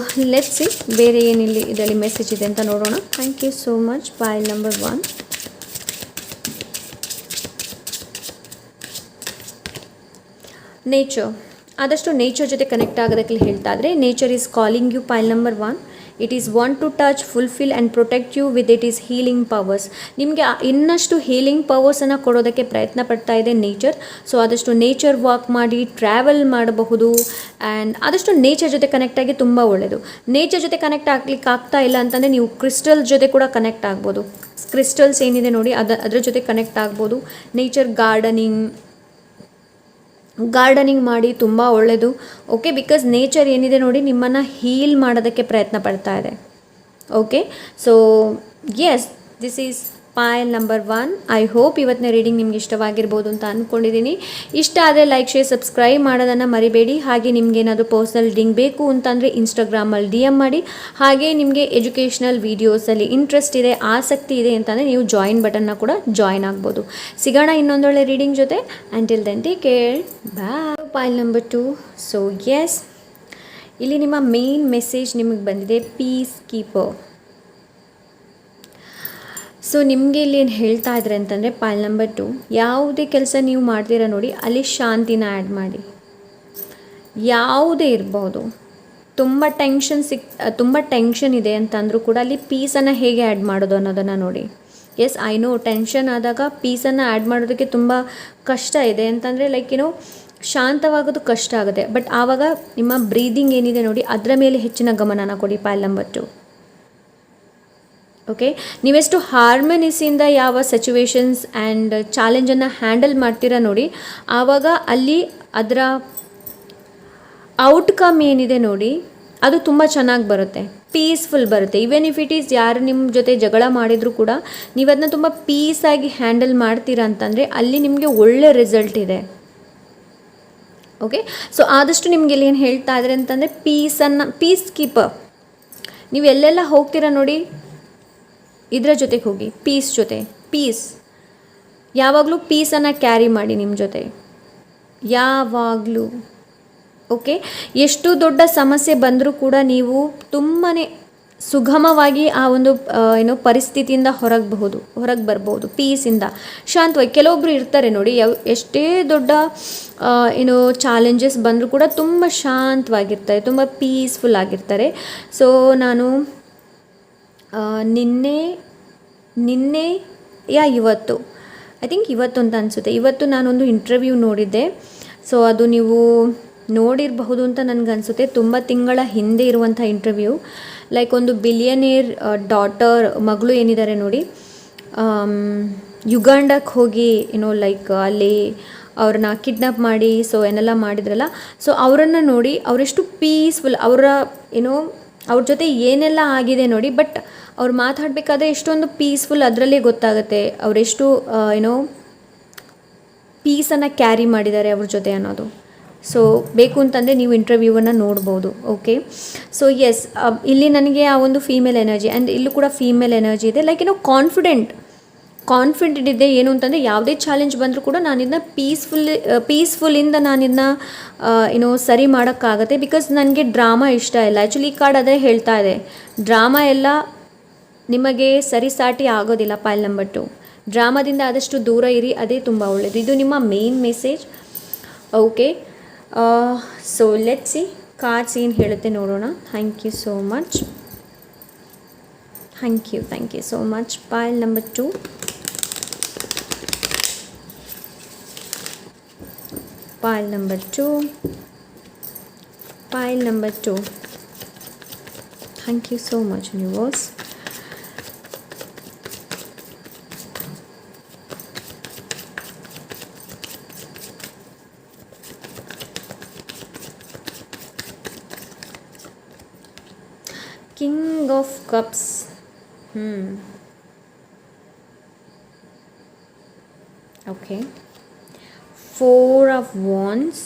let's see ಬೇರೆ ಏನಿಲ್ಲಿ ಇದರಲ್ಲಿ ಮೆಸೇಜ್ ಇದೆ ಅಂತ ನೋಡೋಣ. Thank you so much pile number 1. Nature, ಆದಷ್ಟು ನೇಚರ್ ಜೊತೆ ಕನೆಕ್ಟ್ ಆಗೋದಕ್ಕೆ ಹೇಳ್ತಾ ಇದ್ರೆ nature is calling you pile number 1. It is want to touch fulfil and protect you with it is healing powers. ನಿಮಗೆ ಇನ್ನಷ್ಟು ಹೀಲಿಂಗ್ ಪವರ್ಸನ್ನು ಕೊಡೋದಕ್ಕೆ ಪ್ರಯತ್ನ ಪಡ್ತಾ ಇದೆ ನೇಚರ್. ಸೊ ಆದಷ್ಟು ನೇಚರ್ ವಾಕ್ ಮಾಡಿ, ಟ್ರಾವೆಲ್ ಮಾಡಬಹುದು. ಆ್ಯಂಡ್ ಆದಷ್ಟು ನೇಚರ್ ಜೊತೆ ಕನೆಕ್ಟ್ ಆಗಿ ತುಂಬ ಒಳ್ಳೆಯದು. ನೇಚರ್ ಜೊತೆ ಕನೆಕ್ಟ್ ಆಗ್ಲಿಕ್ಕೆ ಆಗ್ತಾ ಇಲ್ಲ ಅಂತಂದರೆ ನೀವು ಕ್ರಿಸ್ಟಲ್ ಜೊತೆ ಕೂಡ ಕನೆಕ್ಟ್ ಆಗ್ಬೋದು. ಕ್ರಿಸ್ಟಲ್ಸ್ ಏನಿದೆ ನೋಡಿ ಅದರ ಜೊತೆ ಕನೆಕ್ಟ್ ಆಗ್ಬೋದು. ನೇಚರ್ ಗಾರ್ಡನಿಂಗ್ ಮಾಡಿ ತುಂಬ ಒಳ್ಳೆಯದು. ಓಕೆ, ಬಿಕಾಸ್ ನೇಚರ್ ಏನಿದೆ ನೋಡಿ ನಿಮ್ಮನ್ನು ಹೀಲ್ ಮಾಡೋದಕ್ಕೆ ಪ್ರಯತ್ನ ಪಡ್ತಾ ಇದೆ. Okay, so yes, this is pile number 1. I hope ಇವತ್ತಿನ ರೀಡಿಂಗ್ ನಿಮ್ಗೆ ಇಷ್ಟವಾಗಿರ್ಬೋದು ಅಂತ ಅಂದ್ಕೊಂಡಿದ್ದೀನಿ. ಇಷ್ಟ ಆದರೆ ಲೈಕ್, ಶೇರ್, ಸಬ್ಸ್ಕ್ರೈಬ್ ಮಾಡೋದನ್ನು ಮರಿಬೇಡಿ. ಹಾಗೆ ನಿಮ್ಗೆ ಏನಾದರೂ ಪರ್ಸ್ನಲ್ ರೀಡಿಂಗ್ ಬೇಕು ಅಂತಂದರೆ ಇನ್ಸ್ಟಾಗ್ರಾಮಲ್ಲಿ DM ಮಾಡಿ. ಹಾಗೆ ನಿಮಗೆ ಎಜುಕೇಷ್ನಲ್ ವೀಡಿಯೋಸಲ್ಲಿ ಇಂಟ್ರೆಸ್ಟ್ ಇದೆ, ಆಸಕ್ತಿ ಇದೆ ಅಂತಂದರೆ ನೀವು ಜಾಯಿನ್ ಬಟನ್ನ ಕೂಡ ಜಾಯಿನ್ ಆಗ್ಬೋದು. ಸಿಗೋಣ ಇನ್ನೊಂದೊಳ್ಳೆ ರೀಡಿಂಗ್ ಜೊತೆ. Until then take care, bye. Pile number 2. So yes, ಇಲ್ಲಿ ನಿಮ್ಮ ಮೇನ್ ಮೆಸೇಜ್ ನಿಮಗೆ ಬಂದಿದೆ, ಪೀಸ್ ಕೀಪರ್. ಸೊ ನಿಮಗೆ ಇಲ್ಲಿ ಏನು ಹೇಳ್ತಾ ಇದ್ದಾರೆ ಅಂತಂದರೆ ಪಾಯಲ್ ನಂಬರ್ 2, ಯಾವುದೇ ಕೆಲಸ ನೀವು ಮಾಡ್ತೀರಾ ನೋಡಿ ಅಲ್ಲಿ ಶಾಂತಿನ ಆ್ಯಡ್ ಮಾಡಿ. ಯಾವುದೇ ಇರ್ಬೋದು, ತುಂಬ ಟೆನ್ಷನ್ ಇದೆ ಅಂತಂದರೂ ಕೂಡ ಅಲ್ಲಿ ಪೀಸನ್ನು ಹೇಗೆ ಆ್ಯಡ್ ಮಾಡೋದು ಅನ್ನೋದನ್ನು ನೋಡಿ. ಎಸ್, ಐ ನೋ, ಟೆನ್ಷನ್ ಆದಾಗ ಪೀಸನ್ನು ಆ್ಯಡ್ ಮಾಡೋದಕ್ಕೆ ತುಂಬ ಕಷ್ಟ ಇದೆ ಅಂತಂದರೆ ಶಾಂತವಾಗೋದು ಕಷ್ಟ ಆಗುತ್ತೆ. ಬಟ್ ಆವಾಗ ನಿಮ್ಮ ಬ್ರೀದಿಂಗ್ ಏನಿದೆ ನೋಡಿ ಅದರ ಮೇಲೆ ಹೆಚ್ಚಿನ ಗಮನನ ಕೊಡಿ ಪಾಯಲ್ ನಂಬರ್ 2. ಓಕೆ, ನೀವೆಷ್ಟು ಹಾರ್ಮನಿಸಿಂದ ಯಾವ ಸಿಚುವೇಶನ್ಸ್ ಆ್ಯಂಡ್ ಚಾಲೆಂಜನ್ನು ಹ್ಯಾಂಡಲ್ ಮಾಡ್ತೀರಾ ನೋಡಿ, ಆವಾಗ ಅಲ್ಲಿ ಅದರ ಔಟ್ಕಮ್ ಏನಿದೆ ನೋಡಿ ಅದು ತುಂಬ ಚೆನ್ನಾಗಿ ಬರುತ್ತೆ, ಪೀಸ್ಫುಲ್ ಬರುತ್ತೆ. ಈವನ್ ಇಫ್ ಇಟ್ ಈಸ್ ಯಾರು ನಿಮ್ಮ ಜೊತೆ ಜಗಳ ಮಾಡಿದರೂ ಕೂಡ ನೀವು ಅದನ್ನ ತುಂಬ ಪೀಸಾಗಿ ಹ್ಯಾಂಡಲ್ ಮಾಡ್ತೀರಾ ಅಂತಂದರೆ ಅಲ್ಲಿ ನಿಮಗೆ ಒಳ್ಳೆ ರಿಸಲ್ಟ್ ಇದೆ. ಓಕೆ, ಸೊ ಆದಷ್ಟು ನಿಮ್ಗೆ ಇಲ್ಲಿ ಏನು ಹೇಳ್ತಾ ಇದ್ದಾರೆ ಅಂತಂದರೆ ಪೀಸ್ ಕೀಪರ್. ನೀವು ಎಲ್ಲೆಲ್ಲ ಹೋಗ್ತೀರಾ ನೋಡಿ ಇದರ ಜೊತೆಗೆ ಹೋಗಿ, ಪೀಸ್ ಯಾವಾಗಲೂ ಪೀಸನ್ನು ಕ್ಯಾರಿ ಮಾಡಿ ನಿಮ್ಮ ಜೊತೆ ಯಾವಾಗಲೂ. ಓಕೆ, ಎಷ್ಟು ದೊಡ್ಡ ಸಮಸ್ಯೆ ಬಂದರೂ ಕೂಡ ನೀವು ತುಂಬಾ ಸುಗಮವಾಗಿ ಆ ಒಂದು ಪರಿಸ್ಥಿತಿಯಿಂದ ಹೊರಗೆ ಬರ್ಬೋದು ಪೀಸಿಂದ, ಶಾಂತವಾಗಿ. ಕೆಲವೊಬ್ಬರು ಇರ್ತಾರೆ ನೋಡಿ, ಎಷ್ಟೇ ದೊಡ್ಡ ಚಾಲೆಂಜಸ್ ಬಂದರೂ ಕೂಡ ತುಂಬ ಶಾಂತವಾಗಿರ್ತಾರೆ, ತುಂಬ ಪೀಸ್ಫುಲ್ ಆಗಿರ್ತಾರೆ. ಸೊ ನಾನು ನಿನ್ನೆ ಇವತ್ತು, ಐ ಥಿಂಕ್ ಇವತ್ತು ಅಂತ ಅನಿಸುತ್ತೆ, ಇವತ್ತು ನಾನೊಂದು ಇಂಟರ್ವ್ಯೂ ನೋಡಿದ್ದೆ. ಸೊ ಅದು ನೀವು ನೋಡಿರಬಹುದು ಅಂತ ನನಗನ್ಸುತ್ತೆ. ತುಂಬ ತಿಂಗಳ ಹಿಂದೆ ಇರುವಂಥ ಇಂಟರ್ವ್ಯೂ. ಲೈಕ್ ಒಂದು ಬಿಲಿಯನೇರ್ ಡಾಟರ್ ಮಗಳು ಏನಿದ್ದಾರೆ ನೋಡಿ, ಯುಗಾಂಡಕ್ಕೆ ಹೋಗಿ ಅಲ್ಲಿ ಅವ್ರನ್ನ ಕಿಡ್ನಾಪ್ ಮಾಡಿ ಸೊ ಏನೆಲ್ಲ ಮಾಡಿದ್ರಲ್ಲ, ಸೊ ಅವರನ್ನು ನೋಡಿ ಅವರೆಷ್ಟು ಪೀಸ್ಫುಲ್, ಅವ್ರ ಜೊತೆ ಏನೆಲ್ಲ ಆಗಿದೆ ನೋಡಿ. ಬಟ್ ಅವ್ರು ಮಾತಾಡಬೇಕಾದ್ರೆ ಎಷ್ಟೊಂದು ಪೀಸ್ಫುಲ್, ಅದರಲ್ಲೇ ಗೊತ್ತಾಗುತ್ತೆ ಅವರೆಷ್ಟು ಪೀಸನ್ನು ಕ್ಯಾರಿ ಮಾಡಿದ್ದಾರೆ ಅವ್ರ ಜೊತೆ ಅನ್ನೋದು. ಸೊ ಬೇಕು ಅಂತಂದರೆ ನೀವು ಇಂಟರ್ವ್ಯೂವನ್ನು ನೋಡ್ಬೋದು. ಓಕೆ, ಸೊ ಎಸ್, ಇಲ್ಲಿ ನನಗೆ ಆ ಒಂದು ಫೀಮೇಲ್ ಎನರ್ಜಿ ಆ್ಯಂಡ್ ಇಲ್ಲೂ ಕೂಡ ಫೀಮೇಲ್ ಎನರ್ಜಿ ಇದೆ. ಲೈಕ್ ಕಾನ್ಫಿಡೆಂಟ್ ಇದೆ. ಏನು ಅಂತಂದರೆ ಯಾವುದೇ ಚಾಲೆಂಜ್ ಬಂದರೂ ಕೂಡ ನಾನಿದನ್ನ ಪೀಸ್ಫುಲ್ಲಿಂದ ನಾನಿದನ್ನ ಸರಿ ಮಾಡೋಕ್ಕಾಗತ್ತೆ. ಬಿಕಾಸ್ ನನಗೆ ಡ್ರಾಮಾ ಇಷ್ಟ ಇಲ್ಲ. ಆ್ಯಕ್ಚುಲಿ ಈ ಕಾರ್ಡ್ ಅದೇ ಹೇಳ್ತಾ ಇದೆ, ಡ್ರಾಮಾ ಎಲ್ಲ ನಿಮಗೆ ಸರಿಸಾಟಿ ಆಗೋದಿಲ್ಲ. ಪಾಯಲ್ ನಂಬರ್ 2, ಡ್ರಾಮಾದಿಂದ ಆದಷ್ಟು ದೂರ ಇರಿ, ಅದೇ ತುಂಬ ಒಳ್ಳೆಯದು. ಇದು ನಿಮ್ಮ main message. Okay, so let's see cards ಏನು ಹೇಳುತ್ತೆ ನೋಡೋಣ. Thank you so much. Thank you so much. Pile number 2. Pile number 2. Thank you so much, universe. King of Cups. Okay. 4 of Wands.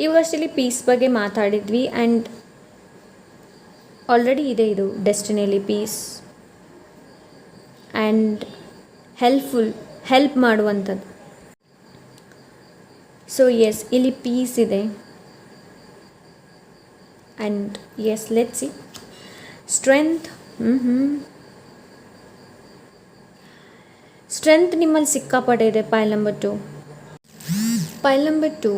ಇವಾಗಷ್ಟೇ ಪೀಸ್ ಬಗ್ಗೆ ಮಾತಾಡಿದ್ವಿ and already ಇದೆ ಇದು ಡೆಸ್ಟಿನಿಯಲ್ಲಿ peace and help ಮಾಡುವಂಥದ್ದು. ಸೊ ಎಸ್, ಇಲ್ಲಿ peace ಇದೆ and yes, let's see strength. Strength ನಿಮ್ಮಲ್ಲಿ ಸಿಕ್ಕಾಪಟ್ಟೆ ಇದೆ. ಪಾಯಲ್ ನಂಬರ್ 2,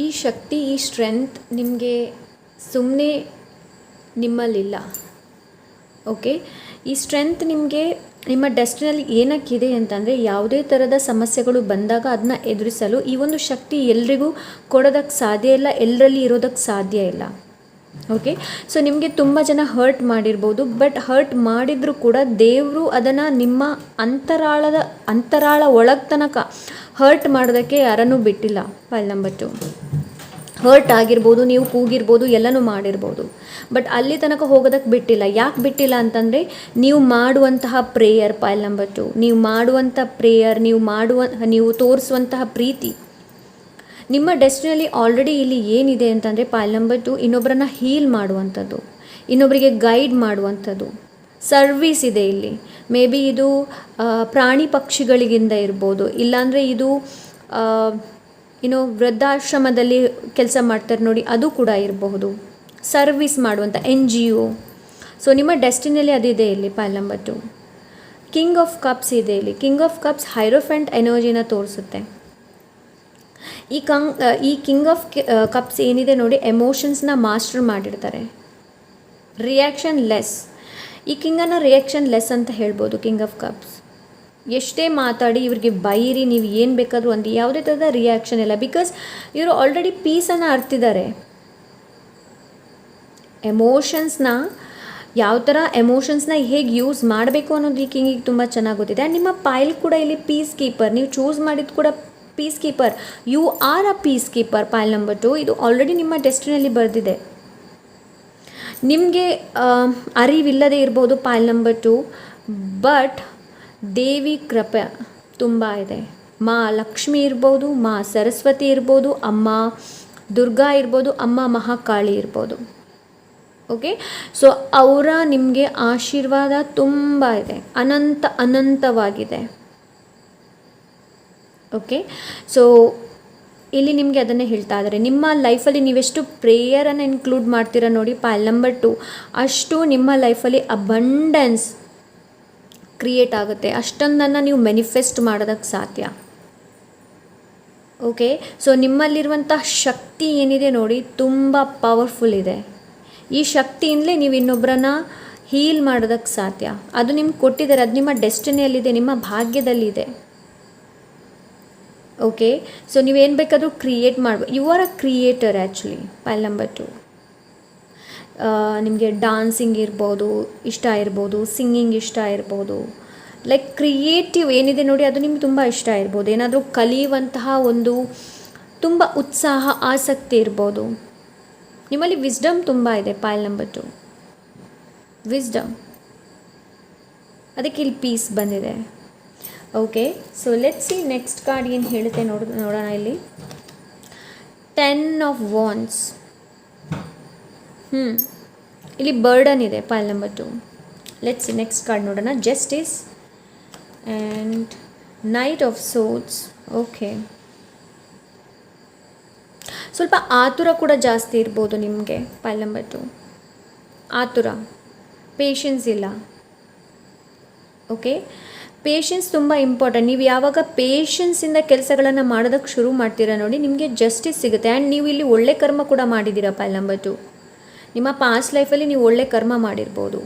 ಈ ಶಕ್ತಿ, ಈ ಸ್ಟ್ರೆಂತ್ ನಿಮಗೆ ಸುಮ್ಮನೆ ನಿಮ್ಮಲ್ಲಿಲ್ಲ. ಓಕೆ, ಈ ಸ್ಟ್ರೆಂತ್ ನಿಮಗೆ ನಿಮ್ಮ ಡೆಸ್ಟಿನಲ್ಲಿ ಏನಕ್ಕಿದೆ ಅಂತಂದರೆ, ಯಾವುದೇ ಥರದ ಸಮಸ್ಯೆಗಳು ಬಂದಾಗ ಅದನ್ನ ಎದುರಿಸಲು ಈ ಒಂದು ಶಕ್ತಿ ಎಲ್ರಿಗೂ ಕೊಡೋದಕ್ಕೆ ಸಾಧ್ಯ ಇಲ್ಲ, ಎಲ್ಲರಲ್ಲಿ ಇರೋದಕ್ಕೆ ಸಾಧ್ಯ ಇಲ್ಲ. ಓಕೆ, ಸೊ ನಿಮಗೆ ತುಂಬ ಜನ ಹರ್ಟ್ ಮಾಡಿರ್ಬೋದು, ಬಟ್ ಹರ್ಟ್ ಮಾಡಿದರೂ ಕೂಡ ದೇವರು ಅದನ್ನು ನಿಮ್ಮ ಅಂತರಾಳ ಒಳಗೆ ತನಕ ಹರ್ಟ್ ಮಾಡೋದಕ್ಕೆ ಯಾರನ್ನೂ ಬಿಟ್ಟಿಲ್ಲ. ಫೈಲ್ ನಂಬರ್ 2, ಹರ್ಟ್ ಆಗಿರ್ಬೋದು, ನೀವು ಕೂಗಿರ್ಬೋದು, ಎಲ್ಲನೂ ಮಾಡಿರ್ಬೋದು, ಬಟ್ ಅಲ್ಲಿ ತನಕ ಹೋಗೋದಕ್ಕೆ ಬಿಟ್ಟಿಲ್ಲ. ಯಾಕೆ ಬಿಟ್ಟಿಲ್ಲ ಅಂತಂದರೆ, ನೀವು ಮಾಡುವಂತಹ ಪ್ರೇಯರ್, ಫೈಲ್ ನಂಬರ್ 2, ನೀವು ಮಾಡುವಂಥ ಪ್ರೇಯರ್, ನೀವು ತೋರಿಸುವಂತಹ ಪ್ರೀತಿ, ನಿಮ್ಮ ಡೆಸ್ಟಿನಲ್ಲಿ ಆಲ್ರೆಡಿ ಇಲ್ಲಿ ಏನಿದೆ ಅಂತಂದರೆ ಫೈಲ್ ನಂಬರ್ 2, ಇನ್ನೊಬ್ಬರನ್ನ ಹೀಲ್ ಮಾಡುವಂಥದ್ದು, ಇನ್ನೊಬ್ಬರಿಗೆ ಗೈಡ್ ಮಾಡುವಂಥದ್ದು, ಸರ್ವಿಸ್ ಇದೆ ಇಲ್ಲಿ. ಮೇ ಬಿ ಇದು ಪ್ರಾಣಿ ಪಕ್ಷಿಗಳಿಗಿಂದ ಇರ್ಬೋದು, ಇಲ್ಲಾಂದರೆ ಇದು ವೃದ್ಧಾಶ್ರಮದಲ್ಲಿ ಕೆಲಸ ಮಾಡ್ತಾರೆ ನೋಡಿ, ಅದು ಕೂಡ ಇರಬಹುದು. ಸರ್ವಿಸ್ ಮಾಡುವಂಥ NGO. ಸೊ ನಿಮ್ಮ ಡೆಸ್ಟಿನಲ್ಲಿ ಅದಿದೆ ಇಲ್ಲಿ. File number 2, king of cups ಇದೆ ಇಲ್ಲಿ. ಕಿಂಗ್ ಆಫ್ ಕಪ್ಸ್ ಹೈರೋಫೆಂಟ್ ಎನರ್ಜಿನ ತೋರಿಸುತ್ತೆ. ಈ ಕಿಂಗ್ ಆಫ್ ಕಪ್ಸ್ ಏನಿದೆ ನೋಡಿ, ಎಮೋಷನ್ಸ್ನ ಮಾಸ್ಟರ್ ಮಾಡಿರ್ತಾರೆ, ರಿಯಾಕ್ಷನ್ ಲೆಸ್. ಈ ಕಿಂಗನ್ನು ರಿಯಾಕ್ಷನ್ ಲೆಸ್ ಅಂತ ಹೇಳ್ಬೋದು. ಕಿಂಗ್ ಆಫ್ ಕಪ್ಸ್ ಎಷ್ಟೇ ಮಾತಾಡಿ, ಇವ್ರಿಗೆ ಬೈರಿ, ನೀವು ಏನು ಬೇಕಾದರೂ ಒಂದು ಯಾವುದೇ ಥರದ ರಿಯಾಕ್ಷನ್ ಇಲ್ಲ. ಬಿಕಾಸ್ ಇವರು ಆಲ್ರೆಡಿ ಪೀಸನ್ನು ಅರ್ತಿದ್ದಾರೆ. ಎಮೋಷನ್ಸ್ನ ಯಾವ ಥರ ಎಮೋಷನ್ಸ್ನ ಹೇಗೆ ಯೂಸ್ ಮಾಡಬೇಕು ಅನ್ನೋದು ಈ ಕಿಂಗಿಗೆ ತುಂಬ ಚೆನ್ನಾಗಿ ಗೊತ್ತಿದೆ. ಆ್ಯಂಡ್ ನಿಮ್ಮ ಪೈಲ್ ಕೂಡ ಇಲ್ಲಿ ಪೀಸ್ ಕೀಪರ್, ನೀವು ಚೂಸ್ ಮಾಡಿದ್ದು ಕೂಡ peacekeeper. You are a peacekeeper. Pile number 2, ಇದು ಆಲ್ರೆಡಿ ನಿಮ್ಮ ಡೆಸ್ಟಿನಲ್ಲಿ ಬರೆದಿದೆ. ನಿಮಗೆ ಅರಿವಿಲ್ಲದೆ ಇರ್ಬೋದು ಫೈಲ್ ನಂಬರ್ 2, ಬಟ್ ದೇವಿ ಕೃಪೆ ತುಂಬ ಇದೆ. ಮಾ ಲಕ್ಷ್ಮಿ ಇರ್ಬೋದು, ಮಾ ಸರಸ್ವತಿ ಇರ್ಬೋದು, ಅಮ್ಮ ದುರ್ಗಾ ಇರ್ಬೋದು, ಅಮ್ಮ ಮಹಾಕಾಳಿ ಇರ್ಬೋದು. ಓಕೆ, ಸೊ ಅವರ ನಿಮಗೆ ಆಶೀರ್ವಾದ ತುಂಬ ಇದೆ, ಅನಂತವಾಗಿದೆ. ಓಕೆ, ಸೊ ಇಲ್ಲಿ ನಿಮಗೆ ಅದನ್ನೇ ಹೇಳ್ತಾ ಇದ್ದಾರೆ. ನಿಮ್ಮ ಲೈಫಲ್ಲಿ ನೀವೆಷ್ಟು ಪ್ರೇಯರನ್ನು ಇನ್ಕ್ಲೂಡ್ ಮಾಡ್ತೀರಾ ನೋಡಿ, ಫೈಲ್ ನಂಬರ್ 2, ಅಷ್ಟು ನಿಮ್ಮ ಲೈಫಲ್ಲಿ ಅಬಂಡೆನ್ಸ್ ಕ್ರಿಯೇಟ್ ಆಗುತ್ತೆ. ಅಷ್ಟೊಂದನ್ನು ನೀವು ಮ್ಯಾನಿಫೆಸ್ಟ್ ಮಾಡೋದಕ್ಕೆ ಸಾಧ್ಯ. ಓಕೆ, ಸೊ ನಿಮ್ಮಲ್ಲಿರುವಂಥ ಶಕ್ತಿ ಏನಿದೆ ನೋಡಿ, ತುಂಬ ಪವರ್ಫುಲ್ ಇದೆ. ಈ ಶಕ್ತಿಯಿಂದಲೇ ನೀವು ಇನ್ನೊಬ್ಬರನ್ನ ಹೀಲ್ ಮಾಡೋದಕ್ಕೆ ಸಾಧ್ಯ. ಅದು ನಿಮ್ಗೆ ಕೊಟ್ಟಿದ್ದಾರೆ, ಅದು ನಿಮ್ಮ ಡೆಸ್ಟಿನಿಯಲ್ಲಿದೆ, ನಿಮ್ಮ ಭಾಗ್ಯದಲ್ಲಿದೆ. ಓಕೆ, ಸೊ ನೀವೇನು ಬೇಕಾದರೂ ಕ್ರಿಯೇಟ್ ಮಾಡ್ಬೋದು. You are a creator actually. Pile number 2, ನಿಮಗೆ ಡಾನ್ಸಿಂಗ್ ಇಷ್ಟ ಇರ್ಬೋದು, ಸಿಂಗಿಂಗ್ ಇಷ್ಟ ಇರ್ಬೋದು, ಲೈಕ್ ಕ್ರಿಯೇಟಿವ್ ಏನಿದೆ ನೋಡಿ, ಅದು ನಿಮ್ಗೆ ತುಂಬ ಇಷ್ಟ ಇರ್ಬೋದು. ಏನಾದರೂ ಕಲಿಯುವಂತಹ ಒಂದು ತುಂಬ ಉತ್ಸಾಹ, ಆಸಕ್ತಿ ಇರ್ಬೋದು. ನಿಮ್ಮಲ್ಲಿ ವಿಸ್ಡಮ್ ತುಂಬ ಇದೆ. ಫೈಲ್ ನಂಬರ್ 2, ವಿಸ್ಡಮ್, ಅದಕ್ಕೆ ಇಲ್ಲಿ ಪೀಸ್ ಬಂದಿದೆ. Okay, so let's see next card ಏನು ಹೇಳುತ್ತೆ ನೋಡೋಣ. ಇಲ್ಲಿ 10 ಆಫ್ ವಾಂಡ್ಸ್. ಇಲ್ಲಿ ಬರ್ಡನ್ ಇದೆ. Pile number 2, let's see next card ನೋಡೋಣ. Justice and knight of swords. Okay, ಸ್ವಲ್ಪ ಆತುರ ಕೂಡ ಜಾಸ್ತಿ ಇರ್ಬೋದು ನಿಮಗೆ. ಫೈಲ್ ನಂಬರ್ 2, ಆತುರ, ಪೇಷನ್ಸ್ ಇಲ್ಲ. ಓಕೆ, ಪೇಷನ್ಸ್ ತುಂಬ ಇಂಪಾರ್ಟೆಂಟ್. ನೀವು ಯಾವಾಗ ಪೇಷನ್ಸಿಂದ ಕೆಲಸಗಳನ್ನು ಮಾಡೋದಕ್ಕೆ ಶುರು ಮಾಡ್ತೀರಾ ನೋಡಿ, ನಿಮಗೆ ಜಸ್ಟಿಸ್ ಸಿಗುತ್ತೆ. ಆ್ಯಂಡ್ ನೀವು ಇಲ್ಲಿ ಒಳ್ಳೆ ಕರ್ಮ ಕೂಡ ಮಾಡಿದ್ದೀರಾ. ಫೈಲ್ ನಂಬರ್ 2, ನಿಮ್ಮ ಪಾಸ್ಟ್ ಲೈಫಲ್ಲಿ ನೀವು ಒಳ್ಳೆ ಕರ್ಮ ಮಾಡಿರ್ಬೋದು.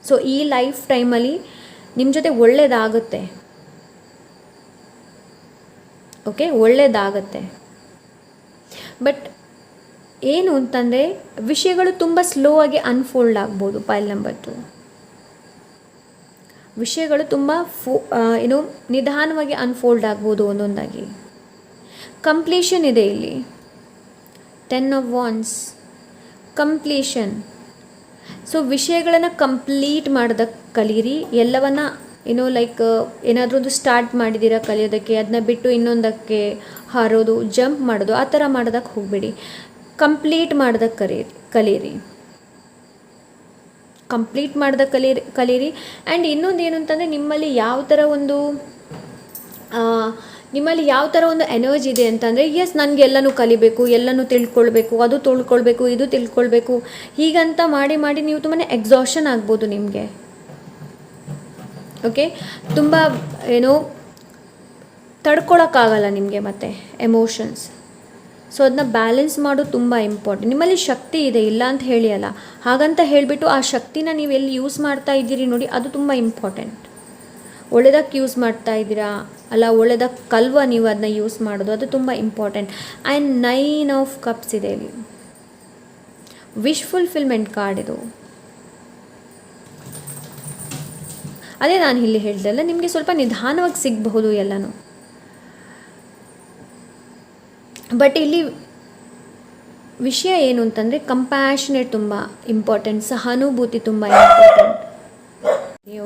ಸೊ ಈ ಲೈಫ್ ಟೈಮಲ್ಲಿ ನಿಮ್ಮ ಜೊತೆ ಒಳ್ಳೆಯದಾಗುತ್ತೆ. ಓಕೆ, ಒಳ್ಳೆಯದಾಗತ್ತೆ. ಬಟ್ ಏನು ಅಂತಂದರೆ ವಿಷಯಗಳು ತುಂಬ ಸ್ಲೋ ಆಗಿ ಅನ್ಫೋಲ್ಡ್ ಆಗ್ಬೋದು. ಫೈಲ್ ನಂಬರ್ 2, ವಿಷಯಗಳು ತುಂಬ ನಿಧಾನವಾಗಿ ಅನ್ಫೋಲ್ಡ್ ಆಗ್ಬೋದು ಒಂದೊಂದಾಗಿ. ಕಂಪ್ಲೀಷನ್ ಇದೆ ಇಲ್ಲಿ. 10 ಆಫ್ ವಾಂಡ್ಸ್, ಕಂಪ್ಲೀಷನ್. ಸೊ ವಿಷಯಗಳನ್ನು ಕಂಪ್ಲೀಟ್ ಮಾಡೋದಕ್ಕೆ ಕಲೀರಿ. ಎಲ್ಲವನ್ನ ಲೈಕ್ ಏನಾದರೂ ಒಂದು ಸ್ಟಾರ್ಟ್ ಮಾಡಿದ್ದೀರಾ ಕಲಿಯೋದಕ್ಕೆ, ಅದನ್ನ ಬಿಟ್ಟು ಇನ್ನೊಂದಕ್ಕೆ ಹಾರೋದು, ಜಂಪ್ ಮಾಡೋದು, ಆ ಥರ ಮಾಡೋದಕ್ಕೆ ಹೋಗಬೇಡಿ. ಕಂಪ್ಲೀಟ್ ಮಾಡೋದಕ್ಕೆ ಕಲೀರಿ. ಕಂಪ್ಲೀಟ್ ಮಾಡೋದಕ್ಕೆ ಕಲೀರಿ. ಆ್ಯಂಡ್ ಇನ್ನೊಂದು ಏನು ಅಂತಂದರೆ, ನಿಮ್ಮಲ್ಲಿ ಯಾವ ಥರ ಒಂದು ಎನರ್ಜಿ ಇದೆ ಅಂತಂದರೆ, ಎಸ್ ನನಗೆ ಎಲ್ಲನೂ ಕಲಿಬೇಕು, ಎಲ್ಲನೂ ತಿಳ್ಕೊಳ್ಬೇಕು, ಅದು ತಿಳ್ಕೊಳ್ಬೇಕು, ಇದು ತಿಳ್ಕೊಳ್ಬೇಕು, ಹೀಗಂತ ಮಾಡಿ ಮಾಡಿ ನೀವು ತುಂಬಾ ಎಕ್ಸಾಷನ್ ಆಗ್ಬೋದು ನಿಮಗೆ. ಓಕೆ, ತುಂಬ ತಡ್ಕೊಳಕ್ಕಾಗಲ್ಲ ನಿಮಗೆ ಮತ್ತೆ ಎಮೋಷನ್ಸ್. ಸೊ ಅದನ್ನ ಬ್ಯಾಲೆನ್ಸ್ ಮಾಡೋದು ತುಂಬ ಇಂಪಾರ್ಟೆಂಟ್. ನಿಮ್ಮಲ್ಲಿ ಶಕ್ತಿ ಇದೆ, ಇಲ್ಲ ಅಂತ ಹೇಳಿ ಅಲ್ಲ, ಹಾಗಂತ ಹೇಳಿಬಿಟ್ಟು ಆ ಶಕ್ತಿನ ನೀವು ಎಲ್ಲಿ ಯೂಸ್ ಮಾಡ್ತಾ ಇದ್ದೀರಿ ನೋಡಿ, ಅದು ತುಂಬ ಇಂಪಾರ್ಟೆಂಟ್. ಒಳ್ಳೆದಕ್ಕೆ ಯೂಸ್ ಮಾಡ್ತಾ ಇದ್ದೀರಾ ಅಲ್ಲ, ಒಳ್ಳೆದಕ್ಕೆ ಕಲ್ವ ನೀವು ಅದನ್ನ ಯೂಸ್ ಮಾಡೋದು, ಅದು ತುಂಬ ಇಂಪಾರ್ಟೆಂಟ್. ಆ್ಯಂಡ್ 9 ಆಫ್ ಕಪ್ಸ್ ಇದೆ ಇಲ್ಲಿ, ವಿಶ್ ಫುಲ್ಫಿಲ್ಮೆಂಟ್ ಕಾರ್ಡ್ ಇದು. ಅದೇ ನಾನು ಇಲ್ಲಿ ಹೇಳ್ದಲ್ಲ, ನಿಮಗೆ ಸ್ವಲ್ಪ ನಿಧಾನವಾಗಿ ಸಿಗಬಹುದು ಎಲ್ಲನೂ. ಬಟ್ ಇಲ್ಲಿ ವಿಷಯ ಏನು ಅಂತಂದರೆ ಕಂಪ್ಯಾಷನೇಟ್ ತುಂಬ ಇಂಪಾರ್ಟೆಂಟ್, ಸಹಾನುಭೂತಿ ತುಂಬ ಇಂಪಾರ್ಟೆಂಟ್.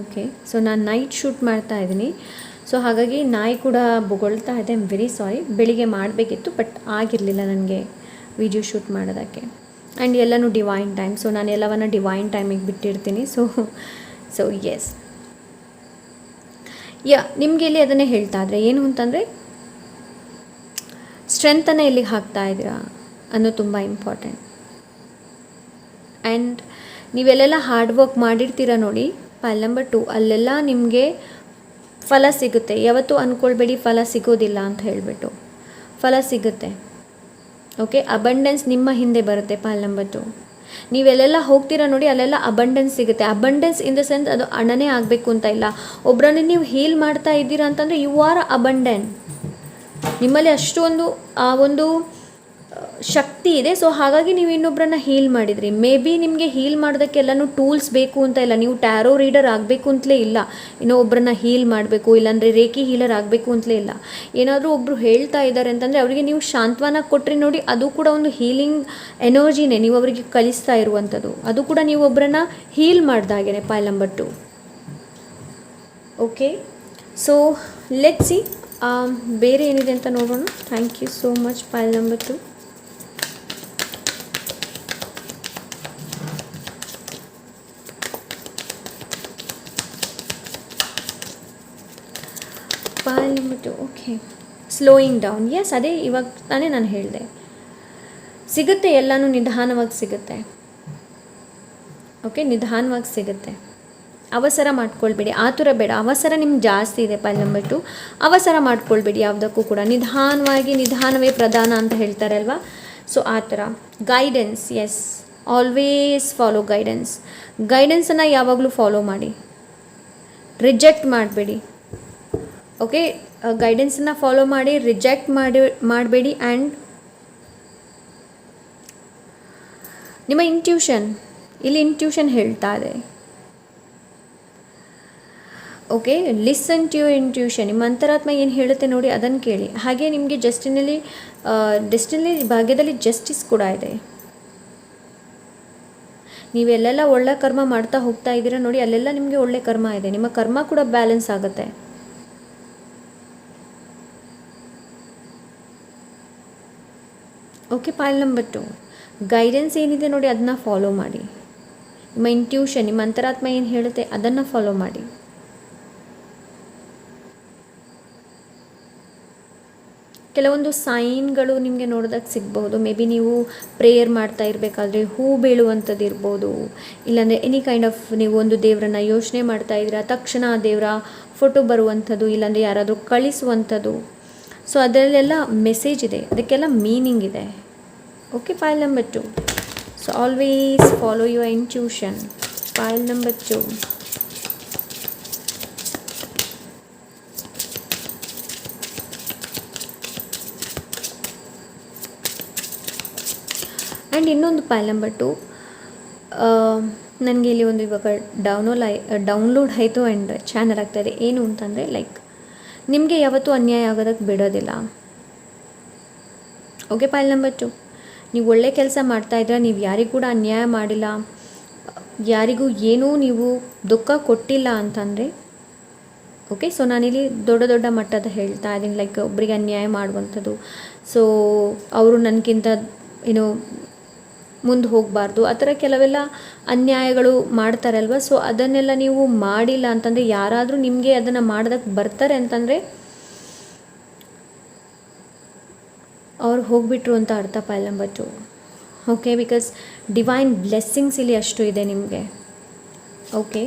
ಓಕೆ, ಸೊ ನಾನು ನೈಟ್ ಶೂಟ್ ಮಾಡ್ತಾ ಇದ್ದೀನಿ, ಸೊ ಹಾಗಾಗಿ ನಾಯಿ ಕೂಡ ಬೊಗಳ್ತಾ ಇದೆ. ಐ ಆಮ್ ವೆರಿ ಸಾರಿ, ಬೆಳಿಗ್ಗೆ ಮಾಡಬೇಕಿತ್ತು ಬಟ್ ಆಗಿರಲಿಲ್ಲ ನನಗೆ ವಿಡಿಯೋ ಶೂಟ್ ಮಾಡೋದಕ್ಕೆ. ಆ್ಯಂಡ್ ಎಲ್ಲನೂ ಡಿವೈನ್ ಟೈಮ್, ಸೊ ನಾನು ಎಲ್ಲವನ್ನು ಡಿವೈನ್ ಟೈಮಿಗೆ ಬಿಟ್ಟಿರ್ತೀನಿ. ಸೊ ಎಸ್, ನಿಮಗೆ ಇಲ್ಲಿ ಅದನ್ನೇ ಹೇಳ್ತಾ ಇದ್ರೆ ಏನು ಅಂತಂದರೆ ಸ್ಟ್ರೆಂತನ್ನು ಎಲ್ಲಿಗೆ ಹಾಕ್ತಾ ಇದ್ದೀರಾ ಅನ್ನೋದು ತುಂಬ ಇಂಪಾರ್ಟೆಂಟ್. ಆ್ಯಂಡ್ ನೀವೆಲ್ಲೆಲ್ಲ ಹಾರ್ಡ್ ವರ್ಕ್ ಮಾಡಿರ್ತೀರ ನೋಡಿ, ಪೈಲ್ ನಂಬರ್ 2, ಅಲ್ಲೆಲ್ಲ ನಿಮಗೆ ಫಲ ಸಿಗುತ್ತೆ. ಯಾವತ್ತೂ ಅಂದ್ಕೊಳ್ಬೇಡಿ ಫಲ ಸಿಗೋದಿಲ್ಲ ಅಂತ ಹೇಳಿಬಿಟ್ಟು, ಫಲ ಸಿಗುತ್ತೆ. ಓಕೆ, ಅಬಂಡೆನ್ಸ್ ನಿಮ್ಮ ಹಿಂದೆ ಬರುತ್ತೆ. ಪೈಲ್ ನಂಬರ್ 2, ನೀವೆಲ್ಲೆಲ್ಲ ಹೋಗ್ತೀರಾ ನೋಡಿ, ಅಲ್ಲೆಲ್ಲ ಅಬಂಡೆನ್ಸ್ ಸಿಗುತ್ತೆ. ಅಬಂಡೆನ್ಸ್ ಇನ್ ದ ಸೆನ್ಸ್ ಅದು ಹಣನೇ ಆಗಬೇಕು ಅಂತ ಇಲ್ಲ. ಒಬ್ಬರನ್ನೇ ನೀವು ಹೀಲ್ ಮಾಡ್ತಾ ಇದ್ದೀರಾ ಅಂತಂದರೆ ಯು ಆರ್ ಅಬಂಡೆಂಟ್, ನಿಮ್ಮಲ್ಲಿ ಅಷ್ಟೊಂದು ಆ ಒಂದು ಶಕ್ತಿ ಇದೆ. ಸೊ ಹಾಗಾಗಿ ನೀವು ಇನ್ನೊಬ್ಬರನ್ನ ಹೀಲ್ ಮಾಡಿದ್ರಿ. ಮೇ ಬಿ ನಿಮಗೆ ಹೀಲ್ ಮಾಡೋದಕ್ಕೆಲ್ಲನೂ ಟೂಲ್ಸ್ ಬೇಕು ಅಂತ ಇಲ್ಲ, ನೀವು ಟ್ಯಾರೋ ರೀಡರ್ ಆಗಬೇಕು ಅಂತಲೇ ಇಲ್ಲ, ಇನ್ನೊಬ್ಬರನ್ನ ಹೀಲ್ ಮಾಡಬೇಕು, ಇಲ್ಲಾಂದರೆ ರೇಖಿ ಹೀಲರ್ ಆಗಬೇಕು ಅಂತಲೇ ಇಲ್ಲ. ಏನಾದರೂ ಒಬ್ಬರು ಹೇಳ್ತಾ ಇದ್ದಾರೆ ಅಂತಂದರೆ ಅವರಿಗೆ ನೀವು ಶಾಂತ್ವನ ಕೊಟ್ಟರೆ ನೋಡಿ, ಅದು ಕೂಡ ಒಂದು ಹೀಲಿಂಗ್ ಎನರ್ಜಿನೇ ನೀವು ಅವರಿಗೆ ಕಲಿಸ್ತಾ ಇರುವಂಥದ್ದು. ಅದು ಕೂಡ ನೀವು ಒಬ್ಬರನ್ನ ಹೀಲ್ ಮಾಡ್ದಾಗೇ. Pile number 2. Okay, so let's see ಬೇರೆ ಏನಿದೆ ಅಂತ ನೋಡೋಣ. Thank you so much pile number 2. Pile number 2, okay, slowing down. Yes, ಅದೇ ಇವಾಗ ತಾನೇ ನಾನು ಹೇಳಿದೆ, ಸಿಗುತ್ತೆ, ಎಲ್ಲನೂ ನಿಧಾನವಾಗಿ ಸಿಗುತ್ತೆ. ಓಕೆ, ನಿಧಾನವಾಗಿ ಸಿಗುತ್ತೆ. ಅವಸರ ಮಾಡ್ಕೊಳ್ಬೇಡಿ, ಆತುರ ಬೇಡ. ಅವಸರ ನಿಮ್ಗೆ ಜಾಸ್ತಿ ಇದೆ. ಪೈಲ್ ನಂಬರ್ 2, ಅವಸರ ಮಾಡ್ಕೊಳ್ಬೇಡಿ ಯಾವುದಕ್ಕೂ ಕೂಡ. ನಿಧಾನವೇ ಪ್ರಧಾನ ಅಂತ ಹೇಳ್ತಾರೆ ಅಲ್ವಾ, ಸೊ ಆ ಥರ. Guidance, yes, always follow guidance. ಗೈಡೆನ್ಸನ್ನು ಯಾವಾಗಲೂ ಫಾಲೋ ಮಾಡಿ, ರಿಜೆಕ್ಟ್ ಮಾಡಬೇಡಿ. ಓಕೆ, ಗೈಡೆನ್ಸನ್ನು ಫಾಲೋ ಮಾಡಿ, ರಿಜೆಕ್ಟ್ ಮಾಡಬೇಡಿ. ಆ್ಯಂಡ್ ನಿಮ್ಮ ಇಲ್ಲಿ ಇಂಟ್ಯೂಷನ್ ಹೇಳ್ತಾ ಇದೆ. Okay, listen to your intuition. ನಿಮ್ಮ ಅಂತರಾತ್ಮ ಏನು ಹೇಳುತ್ತೆ ನೋಡಿ, ಅದನ್ನು ಕೇಳಿ. ಹಾಗೆ ನಿಮಗೆ ಡೆಸ್ಟಿನಿ ಭಾಗ್ಯದಲ್ಲಿ ಜಸ್ಟಿಸ್ ಕೂಡ ಇದೆ. ನೀವೆಲ್ಲೆಲ್ಲ ಒಳ್ಳೆ ಕರ್ಮ ಮಾಡ್ತಾ ಹೋಗ್ತಾ ಇದ್ದೀರಾ ನೋಡಿ, ಅಲ್ಲೆಲ್ಲ ನಿಮಗೆ ಒಳ್ಳೆ ಕರ್ಮ ಇದೆ. ನಿಮ್ಮ ಕರ್ಮ ಕೂಡ ಬ್ಯಾಲೆನ್ಸ್ ಆಗುತ್ತೆ. ಓಕೆ, ಪೈಲ್ ನಂಬರ್ 2, ಗೈಡೆನ್ಸ್ ಏನಿದೆ ನೋಡಿ ಅದನ್ನ ಫಾಲೋ ಮಾಡಿ. ನಿಮ್ಮ ಇಂಟ್ಯೂಷನ್, ನಿಮ್ಮ ಅಂತರಾತ್ಮ ಏನು ಹೇಳುತ್ತೆ ಅದನ್ನು ಫಾಲೋ ಮಾಡಿ. ಕೆಲವೊಂದು ಸೈನ್ಗಳು ನಿಮಗೆ ನೋಡೋದಕ್ಕೆ ಸಿಗ್ಬಹುದು. ಮೇ ಬಿ ನೀವು ಪ್ರೇಯರ್ ಮಾಡ್ತಾ ಇರಬೇಕಾದ್ರೆ ಹೂ ಬೀಳುವಂಥದ್ದು ಇರ್ಬೋದು, ಇಲ್ಲಾಂದರೆ ಎನಿ ಕೈಂಡ್ ಆಫ್ ನೀವು ಒಂದು ದೇವರನ್ನ ಯೋಚನೆ ಮಾಡ್ತಾ ಇದ್ದೀರಾ, ತಕ್ಷಣ ಆ ದೇವರ ಫೋಟೋ ಬರುವಂಥದ್ದು, ಇಲ್ಲಾಂದರೆ ಯಾರಾದರೂ ಕಳಿಸುವಂಥದ್ದು. ಸೊ ಅದರಲ್ಲೆಲ್ಲ ಮೆಸೇಜ್ ಇದೆ, ಅದಕ್ಕೆಲ್ಲ ಮೀನಿಂಗ್ ಇದೆ. Okay, ಪೈಲ್ number 2, so always follow your intuition. ಪೈಲ್ number 2. And ಇನ್ನೊಂದು ಪೈಲ್ ನಂಬರ್ 2, ನನಗೆ ಇಲ್ಲಿ ಒಂದು ಇವಾಗ ಡೌನ್ಲೋಡ್ ಆಯಿತು ಆ್ಯಂಡ್ ಚಾನಲ್ ಆಗ್ತಾಯಿದೆ. ಏನು ಅಂತಂದರೆ ಲೈಕ್ ನಿಮಗೆ ಯಾವತ್ತೂ ಅನ್ಯಾಯ ಆಗೋದಕ್ಕೆ ಬಿಡೋದಿಲ್ಲ. ಓಕೆ, ಪೈಲ್ ನಂಬರ್ 2, ನೀವು ಒಳ್ಳೆ ಕೆಲಸ ಮಾಡ್ತಾಯಿದ್ರೆ, ನೀವು ಯಾರಿಗೂ ಕೂಡ ಅನ್ಯಾಯ ಮಾಡಿಲ್ಲ, ಯಾರಿಗೂ ಏನೂ ನೀವು ದುಃಖ ಕೊಟ್ಟಿಲ್ಲ ಅಂತಂದರೆ ಓಕೆ. ಸೊ ನಾನಿಲ್ಲಿ ದೊಡ್ಡ ಮಟ್ಟದ ಹೇಳ್ತಾ ಇದ್ದೀನಿ, ಲೈಕ್ ಒಬ್ಬರಿಗೆ ಅನ್ಯಾಯ ಮಾಡುವಂಥದ್ದು. ಸೊ ಅವರು ನನಗಿಂತ ಮುಂದೆ ಹೋಗಬಾರ್ದು, ಆ ಥರ ಕೆಲವೆಲ್ಲ ಅನ್ಯಾಯಗಳು ಮಾಡ್ತಾರಲ್ವ. ಸೊ ಅದನ್ನೆಲ್ಲ ನೀವು ಮಾಡಿಲ್ಲ ಅಂತಂದರೆ, ಯಾರಾದರೂ ನಿಮಗೆ ಅದನ್ನು ಮಾಡೋದಕ್ಕೆ ಬರ್ತಾರೆ ಅಂತಂದರೆ ಅವ್ರು ಹೋಗಿಬಿಟ್ರು ಅಂತ ಅರ್ಥ. ಪೈಲ್ number 2. Okay, because divine blessings ಇಲ್ಲಿ ಅಷ್ಟು ಇದೆ ನಿಮಗೆ. ಓಕೆ,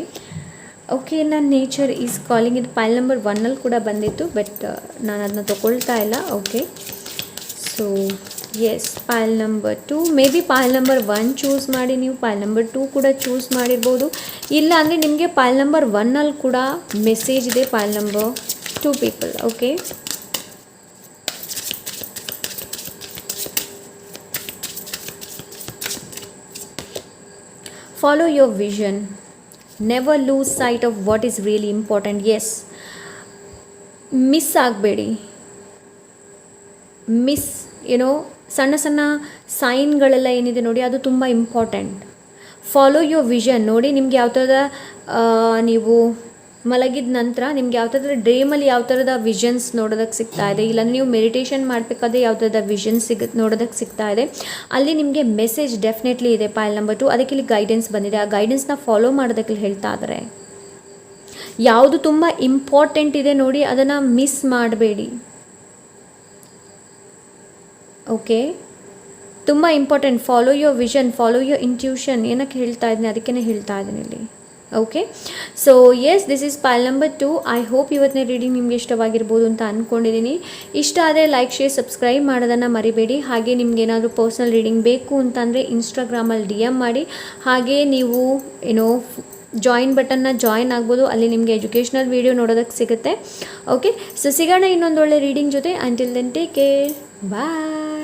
ನನ್ನ ನೇಚರ್ ಈಸ್ ಕಾಲಿಂಗ್. ಇದು ಪೈಲ್ ನಂಬರ್ 1 ಕೂಡ ಬಂದಿತ್ತು, ಬಟ್ ನಾನು ಅದನ್ನ ತೊಗೊಳ್ತಾ ಇಲ್ಲ. Okay, so yes, pile number 2. Maybe pile number 1 choose ಮಾಡಿ, ನೀವು ಪೈಲ್ ನಂಬರ್ 2 ಕೂಡ ಚೂಸ್ ಮಾಡಿರ್ಬೋದು. ಇಲ್ಲ ಅಂದರೆ ನಿಮಗೆ ಪೈಲ್ ನಂಬರ್ 1ಅಲ್ಲಿ ಕೂಡ ಮೆಸೇಜ್ ಇದೆ, pile number 2 people. Okay, follow your vision, never lose sight of what is really important. Yes, miss ಆಗಬೇಡಿ. ಸಣ್ಣ ಸಣ್ಣ ಸೈನ್ಗಳೆಲ್ಲ ಏನಿದೆ ನೋಡಿ, ಅದು ತುಂಬ ಇಂಪಾರ್ಟೆಂಟ್. Follow your vision. ನೋಡಿ, ನಿಮ್ಗೆ ಯಾವ ಥರದ ನೀವು ಮಲಗಿದ ನಂತರ ನಿಮ್ಗೆ ಯಾವ ಥರದ ಡ್ರೀಮಲ್ಲಿ ಯಾವ ಥರದ ವಿಷನ್ಸ್ ನೋಡೋದಕ್ಕೆ ಸಿಗ್ತಾ ಇದೆ, ಇಲ್ಲಾಂದರೆ ನೀವು ಮೆಡಿಟೇಷನ್ ಮಾಡಬೇಕಾದ್ರೆ ಯಾವ ಥರದ ವಿಷನ್ಸ್ ನೋಡೋದಕ್ಕೆ ಸಿಗ್ತಾ ಇದೆ, ಅಲ್ಲಿ ನಿಮಗೆ ಮೆಸೇಜ್ ಡೆಫಿನೆಟ್ಲಿ ಇದೆ. ಪೈಲ್ ನಂಬರ್ 2, ಅದಕ್ಕೆ ಇಲ್ಲಿ ಗೈಡೆನ್ಸ್ ಬಂದಿದೆ. ಆ ಗೈಡೆನ್ಸ್ನ ಫಾಲೋ ಮಾಡೋದಕ್ಕೆ ಹೇಳ್ತಾ ಇದ್ದಾರೆ. ಯಾವುದು ತುಂಬ ಇಂಪಾರ್ಟೆಂಟ್ ಇದೆ ನೋಡಿ, ಅದನ್ನು ಮಿಸ್ ಮಾಡಬೇಡಿ. ಓಕೆ, ತುಂಬ important. Follow your vision, follow your intuition. ಏನಕ್ಕೆ ಹೇಳ್ತಾ ಇದ್ದೀನಿ, ಅದಕ್ಕೇ ಹೇಳ್ತಾ ಇದ್ದೀನಿ ಇಲ್ಲಿ. Okay, so yes, this is pile number 2. I hope ಇವತ್ತಿನ ರೀಡಿಂಗ್ ನಿಮಗೆ ಇಷ್ಟವಾಗಿರ್ಬೋದು ಅಂತ ಅಂದ್ಕೊಂಡಿದ್ದೀನಿ. ಇಷ್ಟ ಆದರೆ ಲೈಕ್, ಶೇರ್, ಸಬ್ಸ್ಕ್ರೈಬ್ ಮಾಡೋದನ್ನು ಮರಿಬೇಡಿ. ಹಾಗೆ ನಿಮ್ಗೆ ಏನಾದರೂ ಪರ್ಸ್ನಲ್ ರೀಡಿಂಗ್ ಬೇಕು ಅಂತಂದರೆ ಇನ್ಸ್ಟಾಗ್ರಾಮಲ್ಲಿ DM ಮಾಡಿ. ಹಾಗೆ ನೀವು ಜಾಯಿನ್ ಬಟನ್ನ ಜಾಯಿನ್ ಆಗ್ಬೋದು, ಅಲ್ಲಿ ನಿಮಗೆ ಎಜುಕೇಷ್ನಲ್ ವೀಡಿಯೋ ನೋಡೋದಕ್ಕೆ ಸಿಗುತ್ತೆ. ಓಕೆ, ಸೊ ಸಿಗೋಣ ಇನ್ನೊಂದು ಒಳ್ಳೆ ರೀಡಿಂಗ್ ಜೊತೆ. ಅಂಟಿಲ್ ದೆನ್ ಟೇಕ್ ಕೇರ್, ಬಾಯ್.